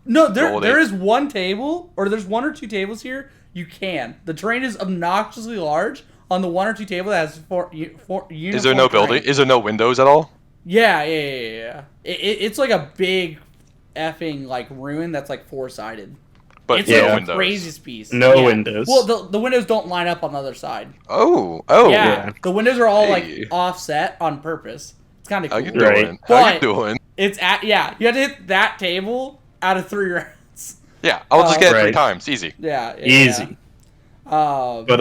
A: No, there is one table, or there's 1 or 2 tables here. You can. The terrain is obnoxiously large on the 1 or 2 table that has 4 uniform.
B: Is there no building? Is there no windows at all?
A: Yeah. It's like a big effing like ruin that's like 4-sided.
B: But
A: it's
B: no
A: like the
B: windows.
A: craziest piece.
C: No windows.
A: Well, the windows don't line up on the other side.
B: Oh,
A: Yeah, the windows are all
B: Hey.
A: like offset on purpose. It's kind of
B: How
A: cool.
B: you doing?
C: Right.
B: How you
A: But-
B: doing?
A: It's at you have to hit that table out of 3 rounds.
B: Yeah, I'll just get it 3
C: Right.
B: times. Easy.
A: Yeah,
C: Easy.
A: Yeah.
C: But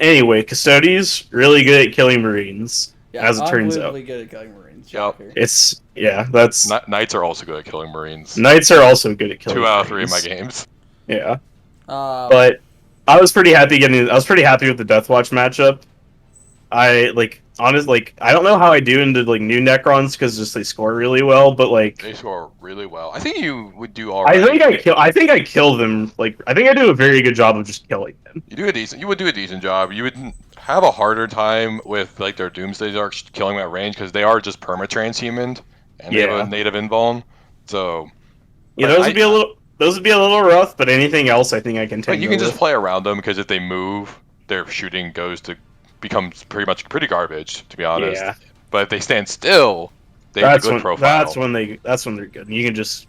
C: anyway, Custodes really good at killing Marines,
A: Yeah,
C: as it turns out.
A: unbelievably good at killing Marines.
B: Yep.
A: Shocker.
C: That's
B: Knights are also good at killing Marines.
C: Knights are also good at killing
B: 2 out of 3 of
C: Marines.
B: my games.
C: Yeah.
A: But
C: I was pretty happy with the Deathwatch matchup. I I don't know how I do into like new Necrons because just they score really well, but like
B: They score really well. I think you would do all right.
C: I think I kill them. Like I think I do a very good job of just killing them.
B: You would do a decent job. You would have a harder time with like their Doomsday Darks killing at range because they are just perma-transhumaned and they have a native invuln. So
C: Yeah, those would be a little rough, but anything else I think I can take.
B: But you can just play around them because if they move, their shooting becomes pretty garbage, to be honest.
C: Yeah.
B: But if they stand still, they have a good profile.
C: That's when they're good. You can just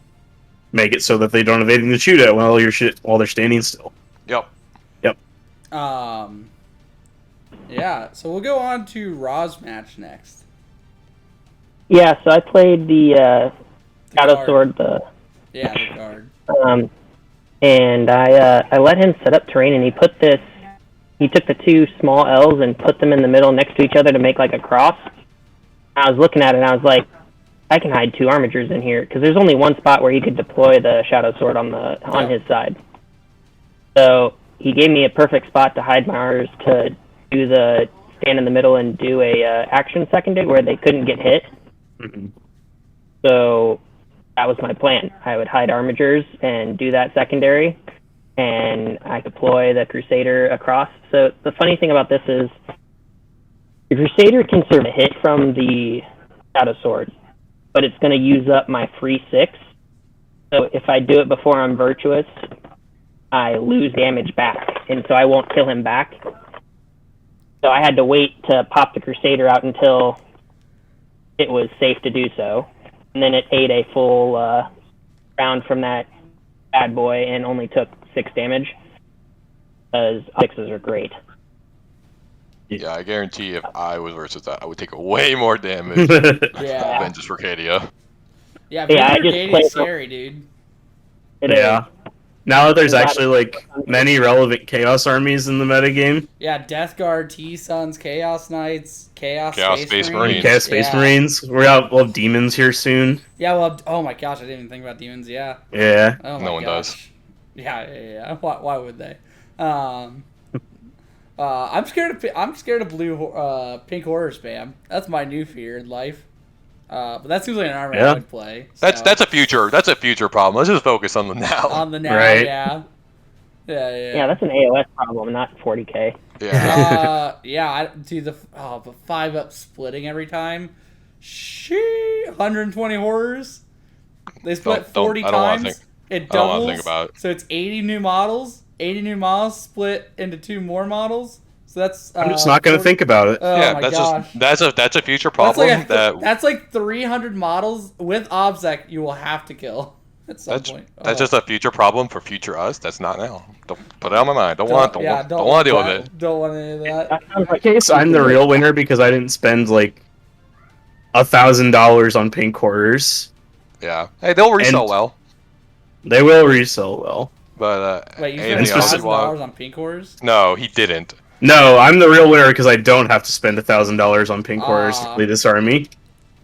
C: make it so that they don't have anything to shoot at while they're standing still.
B: Yep.
A: Yeah, so we'll go on to Raw's match next.
D: Yeah, so I played the Shadow
A: guard.
D: Sword,
A: the guard.
D: And I let him set up terrain, and he took the 2 small L's and put them in the middle next to each other to make like a cross. I was looking at it and I was like, I can hide 2 armigers in here because there's only one spot where he could deploy the Shadow Sword on his side. So he gave me a perfect spot to hide my armigers to stand in the middle and do a action secondary where they couldn't get hit.
C: Mm-hmm.
D: So that was my plan. I would hide armigers and do that secondary, and I deploy the Crusader across. So the funny thing about this is the Crusader can serve a hit from the Shadow Sword, but it's going to use up my free 6. So if I do it before I'm virtuous, I lose damage back, and so I won't kill him back. So I had to wait to pop the Crusader out until it was safe to do so. And then it ate a full round from that bad boy and only took 6 damage. Because 6s are great.
B: Yeah, I guarantee if I was versus that, I would take way more damage
A: Yeah.
B: than just Arcadia.
A: Yeah,
D: I just
A: Arcadia's
D: played-
A: scary, dude.
C: Yeah. Now that there's actually like many relevant Chaos armies in the metagame.
A: Yeah, Death Guard, T-Suns, Chaos Knights, Chaos
B: Space Marines.
C: Chaos Space Marines. We'll have demons here soon.
A: Yeah, well, oh my gosh, I didn't even think about demons. Yeah.
C: Yeah.
A: Oh my
B: No one
A: gosh.
B: does.
A: Yeah. Why would they? I'm scared of blue, pink horror spam. That's my new fear in life. But that's usually an army I would play. So.
B: That's a future problem. Let's just focus on the now.
A: On the now,
C: Right.
A: yeah.
D: Yeah, that's an AOS problem, not 40k.
B: Yeah.
A: The 5-up splitting every time. 120 horrors. They split 40 times. It doubles.
B: I don't want to think about it.
A: So it's 80 new models. 80 new models split into 2 more models. So that's.
C: I'm just not going to think about it.
A: Oh
B: yeah,
A: my
B: that's
A: gosh.
B: that's a future problem.
A: That's like 300 models with OBSEC you will have to kill at some point.
B: That's just a future problem for future us. That's not now. Don't put it on my mind. Don't want to deal with it.
A: Don't want any of that.
C: In my case, I'm the real winner because I didn't spend like $1,000 on pink quarters.
B: Yeah. Hey, they'll resell well.
C: They will resell well.
B: But
A: wait, you
B: anything
A: spent
B: else you
A: $1,000
B: want?
A: on pink horrors?
B: No, he didn't.
C: No, I'm the real winner because I don't have to spend $1,000 on pink horrors to play this army.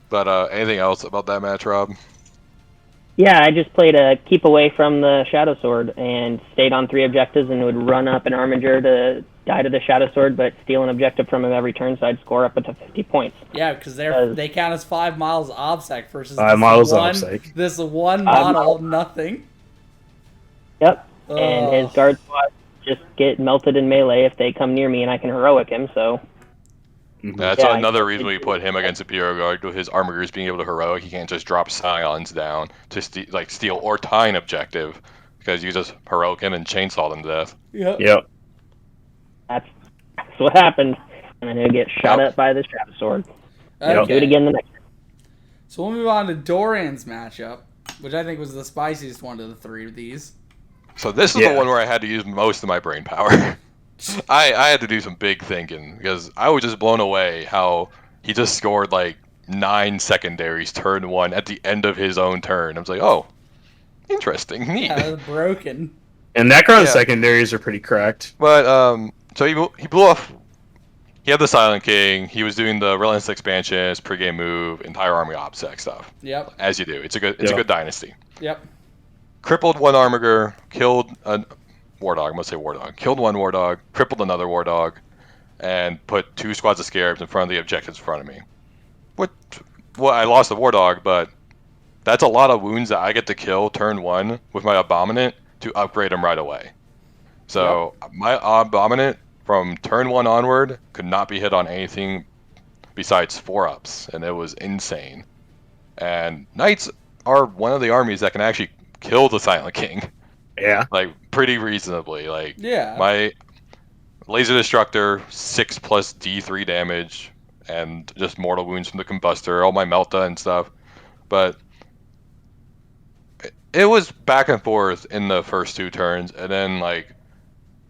B: But anything else about that match, Rob?
D: Yeah, I just played a keep away from the Shadow Sword and stayed on 3 objectives and would run up an armiger to die to the Shadow Sword, but steal an objective from him every turn, so I'd score up to 50 points.
A: Yeah, because they count as 5 miles OBSEC versus
C: 5 miles OBSEC.
A: This one model, nothing.
D: Yep. And his guard squad just get melted in melee if they come near me, and I can heroic him, so...
B: That's another reason we put him against Imperial Guard, with his armigers being able to heroic. He can't just drop scions down to steal or tie an objective, because you just heroic him and chainsaw them to death.
C: Yep.
D: That's what happened. And then he'll get shot up by the Shadow Sword.
A: Okay.
D: Do it again the next turn.
A: So we'll move on to Doran's matchup. which I think was the spiciest one of the three of these.
B: So this is the one where I had to use most of my brain power. I had to do some big thinking because I was just blown away how he just scored like 9 secondaries turn 1 at the end of his own turn. I was like, oh, interesting, neat.
A: Yeah, it was broken.
C: And Necron secondaries are pretty cracked.
B: But so he blew off. He had the Silent King. He was doing the Relentless Expansions, pregame move, entire army OBSEC stuff.
A: Yep.
B: As you do. It's a good dynasty.
A: Yep.
B: Crippled one Armiger, killed a War Dog. I'm gonna say War Dog. Killed one War Dog, crippled another War Dog, and put 2 squads of Scarabs in front of the objectives in front of me. Well, I lost the War Dog, but that's a lot of wounds that I get to kill turn 1 with my Abominant to upgrade him right away. So my Abominant from turn 1 onward could not be hit on anything besides 4-ups, and it was insane. And Knights are one of the armies that can actually kill the Silent King.
C: Yeah.
B: Like, pretty reasonably. Like,
A: Yeah.
B: my Laser Destructor, 6 plus D3 damage, and just mortal wounds from the Combustor, all my Melta and stuff. But it was back and forth in the first 2 turns, and then, like,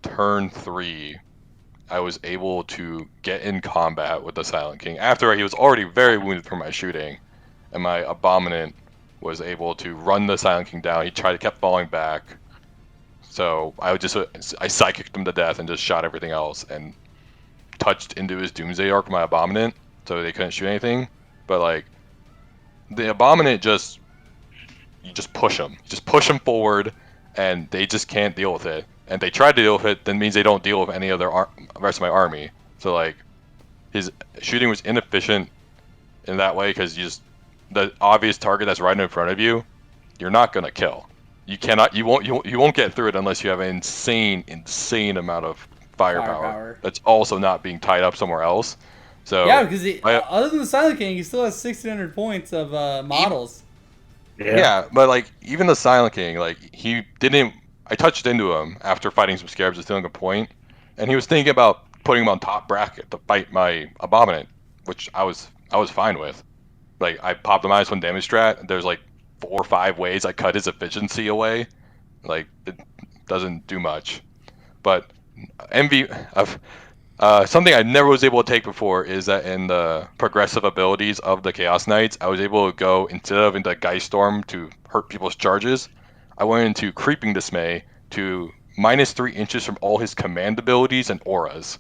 B: turn 3, I was able to get in combat with the Silent King after he was already very wounded from my shooting, and my Abominant was able to run the Silent King down. He kept falling back, so I psychicked him to death and just shot everything else and touched into his Doomsday Arc with my Abominant, so they couldn't shoot anything. But like the Abominant, you just push them forward, and they just can't deal with it. And they try to deal with it, then means they don't deal with any other rest of my army. So like, his shooting was inefficient in that way because the obvious target that's right in front of you, you're not gonna kill. You won't get through it unless you have an insane amount of firepower. That's also not being tied up somewhere else. So
A: yeah, because other than the Silent King, he still has 1,600 points of models.
B: Yeah, but like even the Silent King, like he didn't. I touched into him after fighting some Scarabs and stealing a point, and he was thinking about putting him on top bracket to fight my Abominant, which I was fine with. Like I popped the -1 damage strat. There's like 4 or 5 ways I cut his efficiency away. Like it doesn't do much. But something I never was able to take before is that in the progressive abilities of the Chaos Knights, I was able to go instead of into Geist Storm to hurt people's charges, I went into Creeping Dismay to -3 inches from all his command abilities and auras.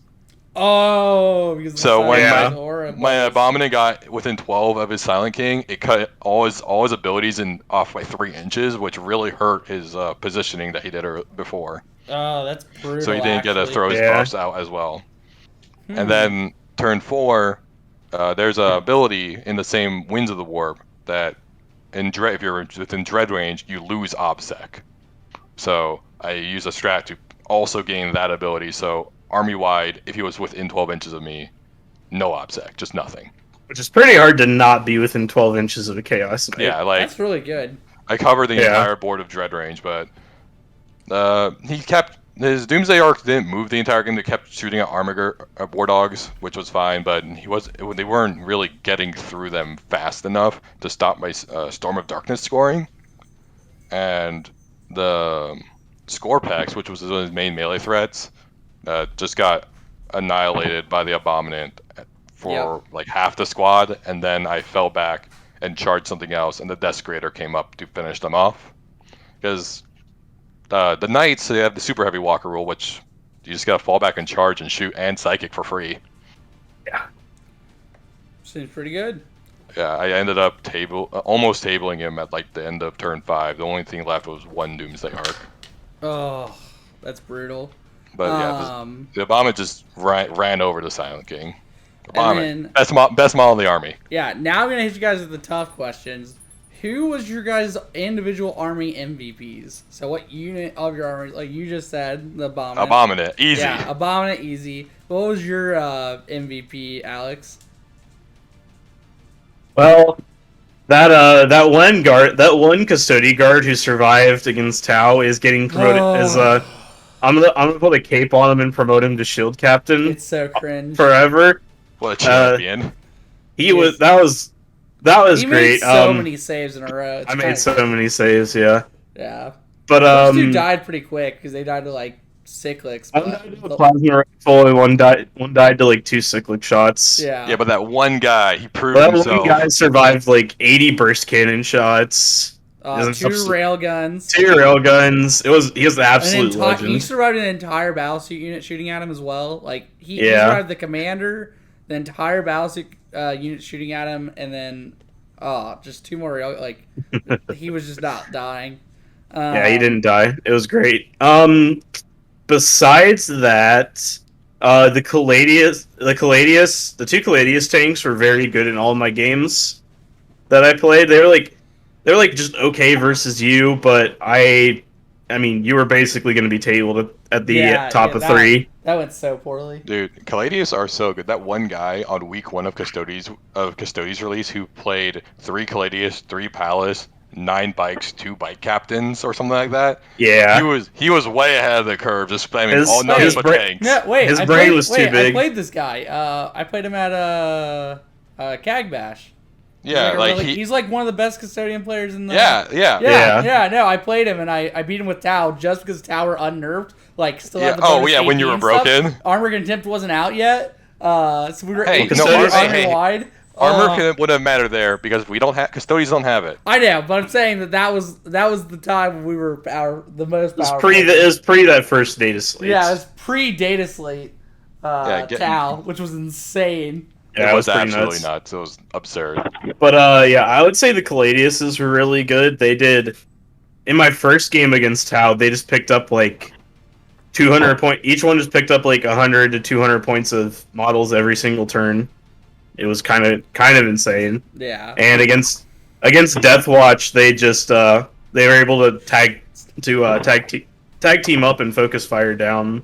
A: Oh, because
B: so when my Abominant got within 12 of his Silent King, it cut all his abilities off by 3 inches, which really hurt his positioning that he did before.
A: Oh, that's brutal.
B: So he didn't get to throw his buffs out as well. And then turn 4, there's a ability in the same Winds of the Warp that if you're within Dread range, you lose OBSEC. So I use a strat to also gain that ability. So army-wide, if he was within 12 inches of me, no OBSEC, just nothing.
C: Which is pretty hard to not be within 12 inches of a Chaos Knight.
B: Yeah, like
A: that's really good.
B: I covered the entire board of Dread range, but he kept his Doomsday Arc didn't move the entire game. They kept shooting at War Dogs, which was fine, but they weren't really getting through them fast enough to stop my Storm of Darkness scoring. And the Scorpex, which was one of his main melee threats, just got annihilated by the Abominant for like half the squad, and then I fell back and charged something else, and the Desecrator came up to finish them off. Because the Knights, they have the super heavy walker rule, which you just gotta fall back and charge and shoot and psychic for free.
C: Yeah.
A: Seems pretty good.
B: Yeah, I ended up almost tabling him at like the end of turn 5. The only thing left was 1 Doomsday Arc.
A: Oh, that's brutal.
B: But yeah, the Abominant just ran over the Silent King.
A: Abominant,
B: best model in the army.
A: Yeah, now I'm gonna hit you guys with the tough questions. Who was your guys' individual army MVPs? So what unit of your army, like you just said, the Abominant.
B: Abominant, easy.
A: Yeah, Abominant, easy. What was your MVP, Alex?
C: Well, that one custody guard who survived against Tau is getting promoted as I'm gonna put a cape on him and promote him to Shield Captain.
A: It's so cringe.
C: Forever.
B: What a champion.
C: That was
A: He
C: great.
A: made so many saves in a row. It's
C: I made
A: kinda
C: so
A: crazy.
C: many saves, yeah.
A: Yeah.
C: But
A: Those two died pretty quick because they died to like cyclics.
C: one
A: But
C: died to a plasma rifle and one died to like 2 cyclic shots.
B: Yeah, but that one guy, he proved
C: But that one
B: himself.
C: guy survived like 80 burst cannon shots.
A: Two rail guns.
C: 2 rail guns. He was an absolute
A: He
C: legend.
A: survived an entire battlesuit unit shooting at him as well. Like he
C: Yeah.
A: survived the commander, the entire battlesuit unit shooting at him, and then just 2 more rail. Like he was just not dying.
C: Yeah, he didn't die. It was great. Besides that, the two Caladius tanks were very good in all my games that I played. They were like just okay versus you, but I mean, you were basically going to be tabled at the top of 3.
A: That went so poorly.
B: Dude, Caladius are so good. That one guy on week 1 of Custodes release who played 3 Caladius, 3 Palace, 9 bikes, 2 bike captains, or something like that.
C: Yeah,
B: he was way ahead of the curve, just spamming all nothing but tanks.
A: No, wait,
C: his brain was too big.
A: I played this guy. I played him at Cag Bash.
B: Yeah,
A: he's like one of the best custodian players in the.
B: Yeah.
A: No, I played him and I beat him with Tau just because Tau were unnerved. Like still had the
B: Oh
A: bonus
B: yeah, when
A: AP
B: you were
A: and stuff.
B: broken.
A: Armor Contempt wasn't out yet. So we were
B: Hey,
A: army wide.
B: Armor wouldn't matter there because we don't have Custodians don't have it.
A: I know, but I'm saying that was the time when we were the most powerful.
C: It was pre that first data slate.
A: Yeah, it was pre-data slate. Tau, which was insane.
C: Yeah,
B: it was
C: absolutely
B: nuts. It was absurd.
C: But yeah, I would say the Caladiuses were really good. They did in my first game against Tau, they just picked up like 200 points. Each one just picked up like 100 to 200 points of models every single turn. It was kind of insane.
A: Yeah.
C: And against Deathwatch, they just they were able to tag team up and focus fire down.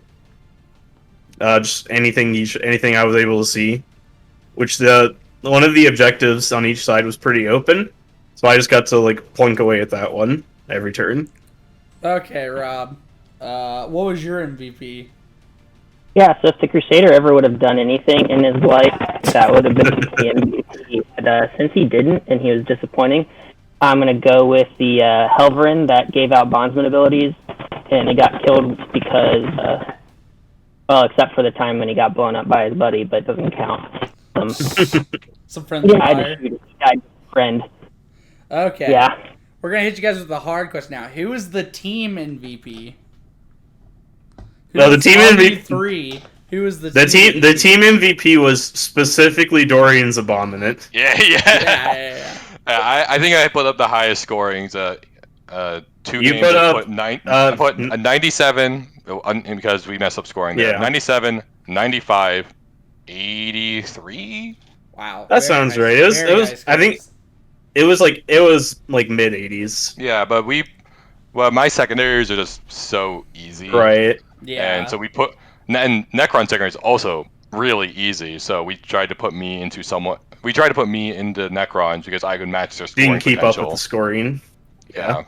C: Just anything I was able to see, which one of the objectives on each side was pretty open, so I just got to like plunk away at that one every turn.
A: Okay, Rob, what was your MVP?
D: Yeah, so if the Crusader ever would have done anything in his life, that would have been the MVP. But since he didn't, and he was disappointing, I'm going to go with the Helverin that gave out bondsman abilities, and he got killed because, well, except for the time when he got blown up by his buddy, but it doesn't count.
A: Some friends.
D: Yeah, I just died with a friend.
A: Okay.
D: Yeah.
A: We're going to hit you guys with the hard question now. Who is the team MVP?
C: No, the team
A: MVP. Who was the team?
C: The team MVP was specifically Dorian's Abominant.
B: Yeah. I think I put up the highest scorings. 2 games. I put a 97 because we messed up scoring there.
C: Yeah.
B: 97, 95, 83.
A: Wow.
C: That sounds
A: nice.
C: right. It was.
A: Nice
C: I think it was like mid 80s.
B: Yeah, but my secondaries are just so easy.
C: Right.
A: Yeah.
B: And so and Necron secondary is also really easy. So we tried to put me into Necrons because I could match their scoring
C: Didn't keep
B: potential.
C: up with the scoring. Yeah.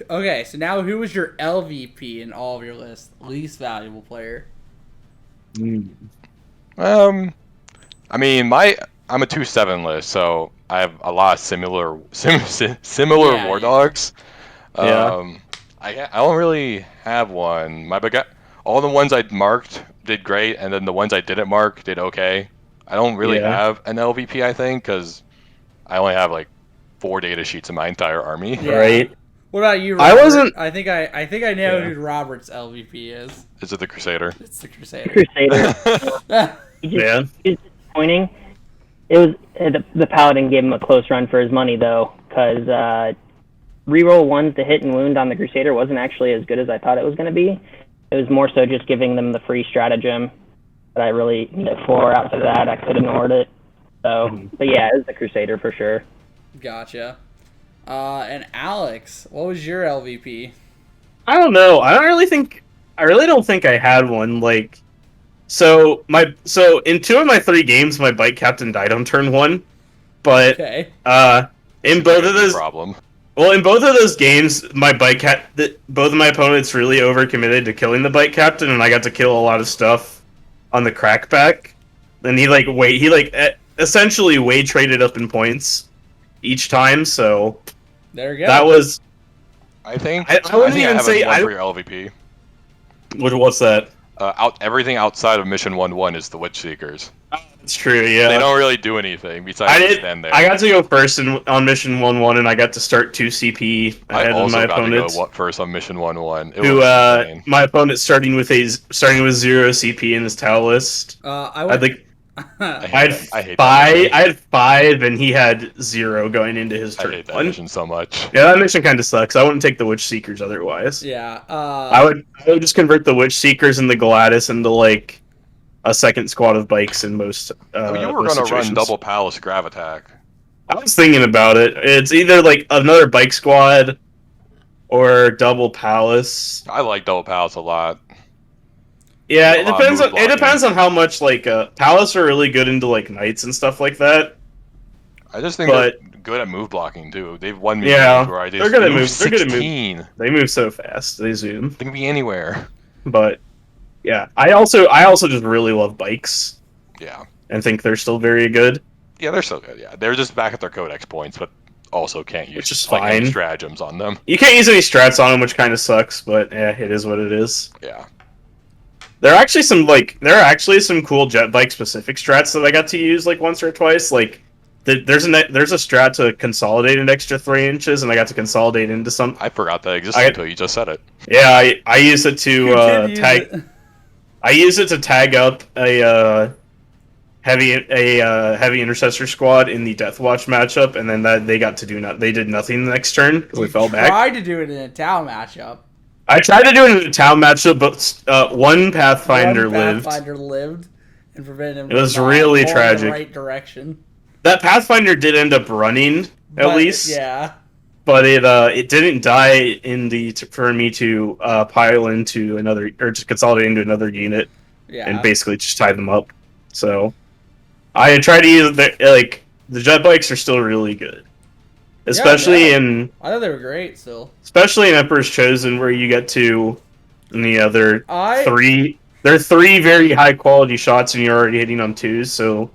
A: Okay, so now who was your LVP in all of your lists? Least valuable player.
B: I mean, I'm a 2-7 list, so I have a lot of similar war dogs. I don't really have one. All the ones I marked did great, and then the ones I didn't mark did okay. I don't really have an LVP, I think, because I only have like 4 data sheets in my entire army.
A: Yeah.
C: Right.
A: What about you, Robert? I think I know who Robert's LVP is.
B: Is it the Crusader?
A: It's the Crusader.
D: It was disappointing. It was the Paladin gave him a close run for his money though, because reroll 1s to hit and wound on the Crusader wasn't actually as good as I thought it was going to be. It was more so just giving them the free stratagem. But I really needed 4 after that. I could have ignored it. So, but yeah, it was the Crusader for sure.
A: Gotcha. And Alex, what was your LVP?
C: I don't know. I really don't think I had one. Like, so in 2 of my 3 games, my bike captain died on turn 1. But in both of those in both of those games, both of my opponents really overcommitted to killing the bike captain, and I got to kill a lot of stuff on the crackback. Then essentially way traded up in points each time. So
A: There you go.
C: that was.
B: I think
C: I wouldn't even
B: have
C: say
B: one for your LVP.
C: What's that?
B: Everything outside of Mission 1-1 is the Witch Seekers.
C: It's true. Yeah.
B: They don't really do anything besides just stand there.
C: I got to go first on Mission 1-1, and I got to start 2 CP ahead of my opponent.
B: To go first on Mission 1-1.
C: My opponent starting with 0 CP in his towel list. I had 5, and he had 0 going into his turn.
B: I hate that mission so much.
C: Yeah, that mission kind of sucks. I wouldn't take the Witch Seekers otherwise.
A: Yeah.
C: I would just convert the Witch Seekers and the Gladys into like a second squad of bikes in most.
B: You were going to run double Palace Grav Attack.
C: I was thinking about it. It's either like another bike squad or double Palace.
B: I like double Palace a lot.
C: Yeah, it depends. It depends on how much like Palace are really good into like knights and stuff like that.
B: I just think they're good at move blocking too. They've won me
C: games
B: where I just
C: they're good at move.
B: 16.
C: They're good at move. They move so fast. They zoom.
B: They can be anywhere.
C: But yeah, I also just really love bikes.
B: Yeah,
C: and think they're still very good.
B: Yeah, they're still good. Yeah, they're just back at their codex points, but also can't use
C: any
B: stratagems on them.
C: You can't use any strats on them, which kind of sucks. But yeah, it is what it is.
B: Yeah.
C: There are actually some cool jet bike specific strats that I got to use like once or twice. Like there's a strat to consolidate an extra 3 inches, and I got to consolidate into some.
B: I forgot that existed until you just said it.
C: Yeah, I use it to tag. I use it to tag up a heavy intercessor squad in the Deathwatch matchup, and then they did nothing the next turn because we fell back.
A: Tried to do it in a town matchup.
C: I tried to do it in a town matchup, but one Pathfinder lived
A: and prevented him.
C: It was really tragic.
A: In the right direction.
C: That Pathfinder did end up running at least.
A: Yeah.
C: But it didn't die for me to pile into another or just consolidate into another unit.
A: Yeah.
C: And basically just tie them up. So I tried to use the jet bikes are still really good. Especially in
A: I thought they were great still.
C: Especially in Emperor's Chosen, where you get to the other three. There are 3 very high quality shots, and you're already hitting on 2s, so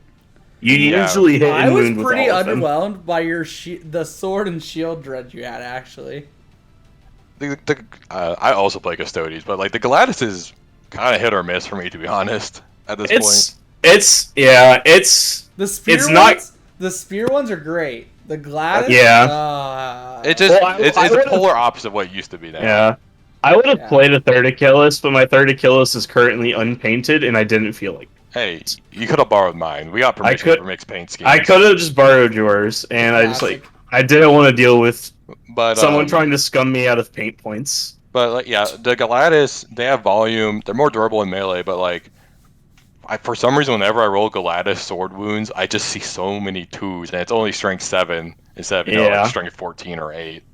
C: you usually hit and wound with all of them.
A: I was pretty underwhelmed by your the sword and shield dread you had actually.
B: I also play Custodies, but like the Gladys is kind of hit or miss for me, to be honest. At this point,
C: it's
A: the spear
C: it's
A: ones.
C: Not,
A: the spear ones are great. The Gladys,
B: it's a polar opposite of what it used to be now.
C: Yeah, I would have played a third Achilles, but my third Achilles is currently unpainted, and I didn't feel like.
B: Hey, you could have borrowed mine. We got permission for mixed paint schemes.
C: I could have just borrowed yours, and I didn't want to deal with someone trying to scum me out of paint points.
B: But the Gladys, they have volume. They're more durable in melee, but for some reason, whenever I roll Gladys sword wounds, I just see so many 2s, and it's only strength 7 instead of strength 14 or 8.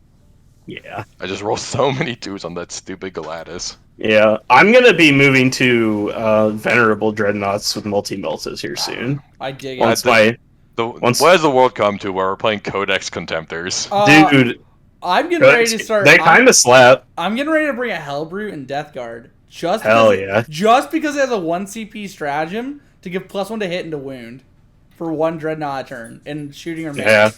C: Yeah.
B: I just roll so many 2s on that stupid Gladys.
C: Yeah, I'm gonna be moving to Venerable Dreadnoughts with multi-meltas here soon.
A: I dig
B: it. What has the world come to where we're playing Codex Contemptors?
C: Dude,
A: I'm getting ready to start.
C: They kind of slap.
A: I'm getting ready to bring a Hellbrute and Death Guard. Just because it has a 1 CP stratagem to give +1 to hit and to wound for 1 Dreadnought a turn and shooting or melee.
C: Yeah.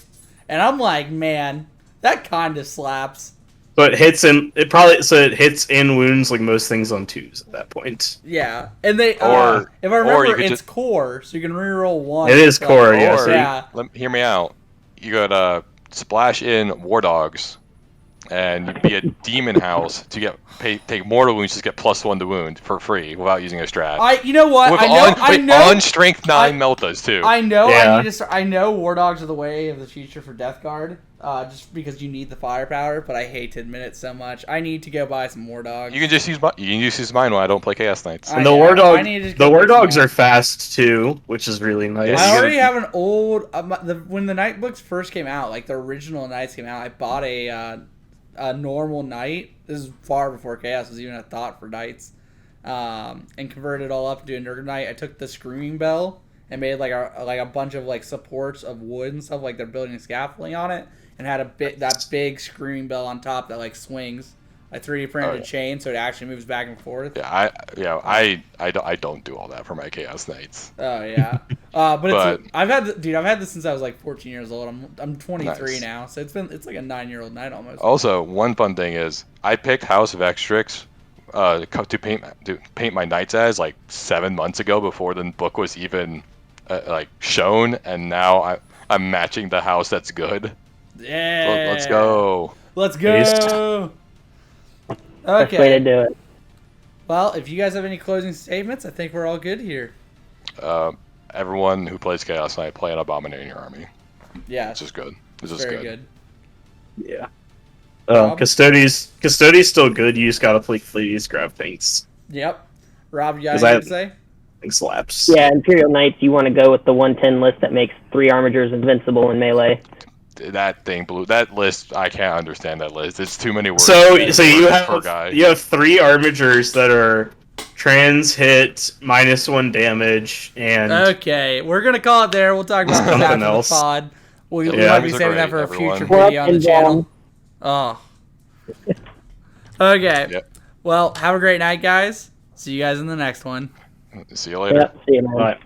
A: And I'm like, man, that kind of slaps.
C: So it hits in wounds like most things on 2s at that point.
A: Yeah, and they if I remember, it's core, so you can reroll 1.
C: It is core, yeah.
B: Hear me out. You gotta splash in War Dogs, and be a Demon House to take mortal wounds, just get +1 to wound for free without using a strat.
A: You know what? I know.
B: On strength 9 meltas too.
A: I know. Yeah. I know War Dogs are the way of the future for Death Guard. Just because you need the firepower, but I hate to admit it so much. I need to go buy some War Dogs.
B: You can just use mine when I don't play Chaos Knights.
C: And the War Dogs are fast too, which is really nice.
A: I already have an old when the Knight books first came out, like the original Knights came out. I bought a normal Knight. This is far before Chaos was even a thought for Knights, and converted it all up to a Nerd Knight. I took the Screaming Bell and made like a bunch of supports of wood and stuff, like they're building scaffolding on it. And had that big Screaming Bell on top that swings. I 3D printed
B: Oh,
A: a chain so it actually moves back and forth.
B: Yeah, I don't do all that for my Chaos Knights.
A: Oh yeah,
B: But
A: I've had this since I was like 14 years old. I'm 23
B: nice.
A: now, so it's like a 9-year-old knight almost.
B: Also, one fun thing is I picked House of Extrix to paint my knights as like 7 months ago before the book was even like shown, and now I'm matching the house that's good.
A: Yeah,
B: So let's go.
A: Let's
C: Based.
A: go.
D: Best way to
A: Okay.
D: do it.
A: Well, if you guys have any closing statements, I think we're all good here.
B: Everyone who plays Chaos Knight, play an Abominate in your army.
A: Yeah,
B: This is good. This is
A: very
B: good.
A: good.
C: Yeah.
A: Rob?
C: Custody's still good. You just gotta please grab things.
A: Yep. Rob, you got
C: 'Cause I
A: anything
C: have-
A: to say?
C: Things slaps.
D: Yeah, Imperial Knights, you want to go with the 110 list that makes 3 Armigers invincible in melee.
B: That thing blew. That list, I can't understand that list. It's too many words.
C: So
B: per guy.
C: you have 3 Armigers that are trans hit, -1 damage, and
A: Okay, we're gonna call it there. We'll talk about this
C: Something
A: after
C: else.
A: the pod. We
B: Yeah,
A: might be
B: these are
A: saving that
B: great,
A: for a future
B: everyone.
A: video on the channel. Oh. Okay.
B: Yep.
A: Well, have a great night, guys. See you guys in the next one.
B: See you later.
D: Yep, see you, man.
C: Alright.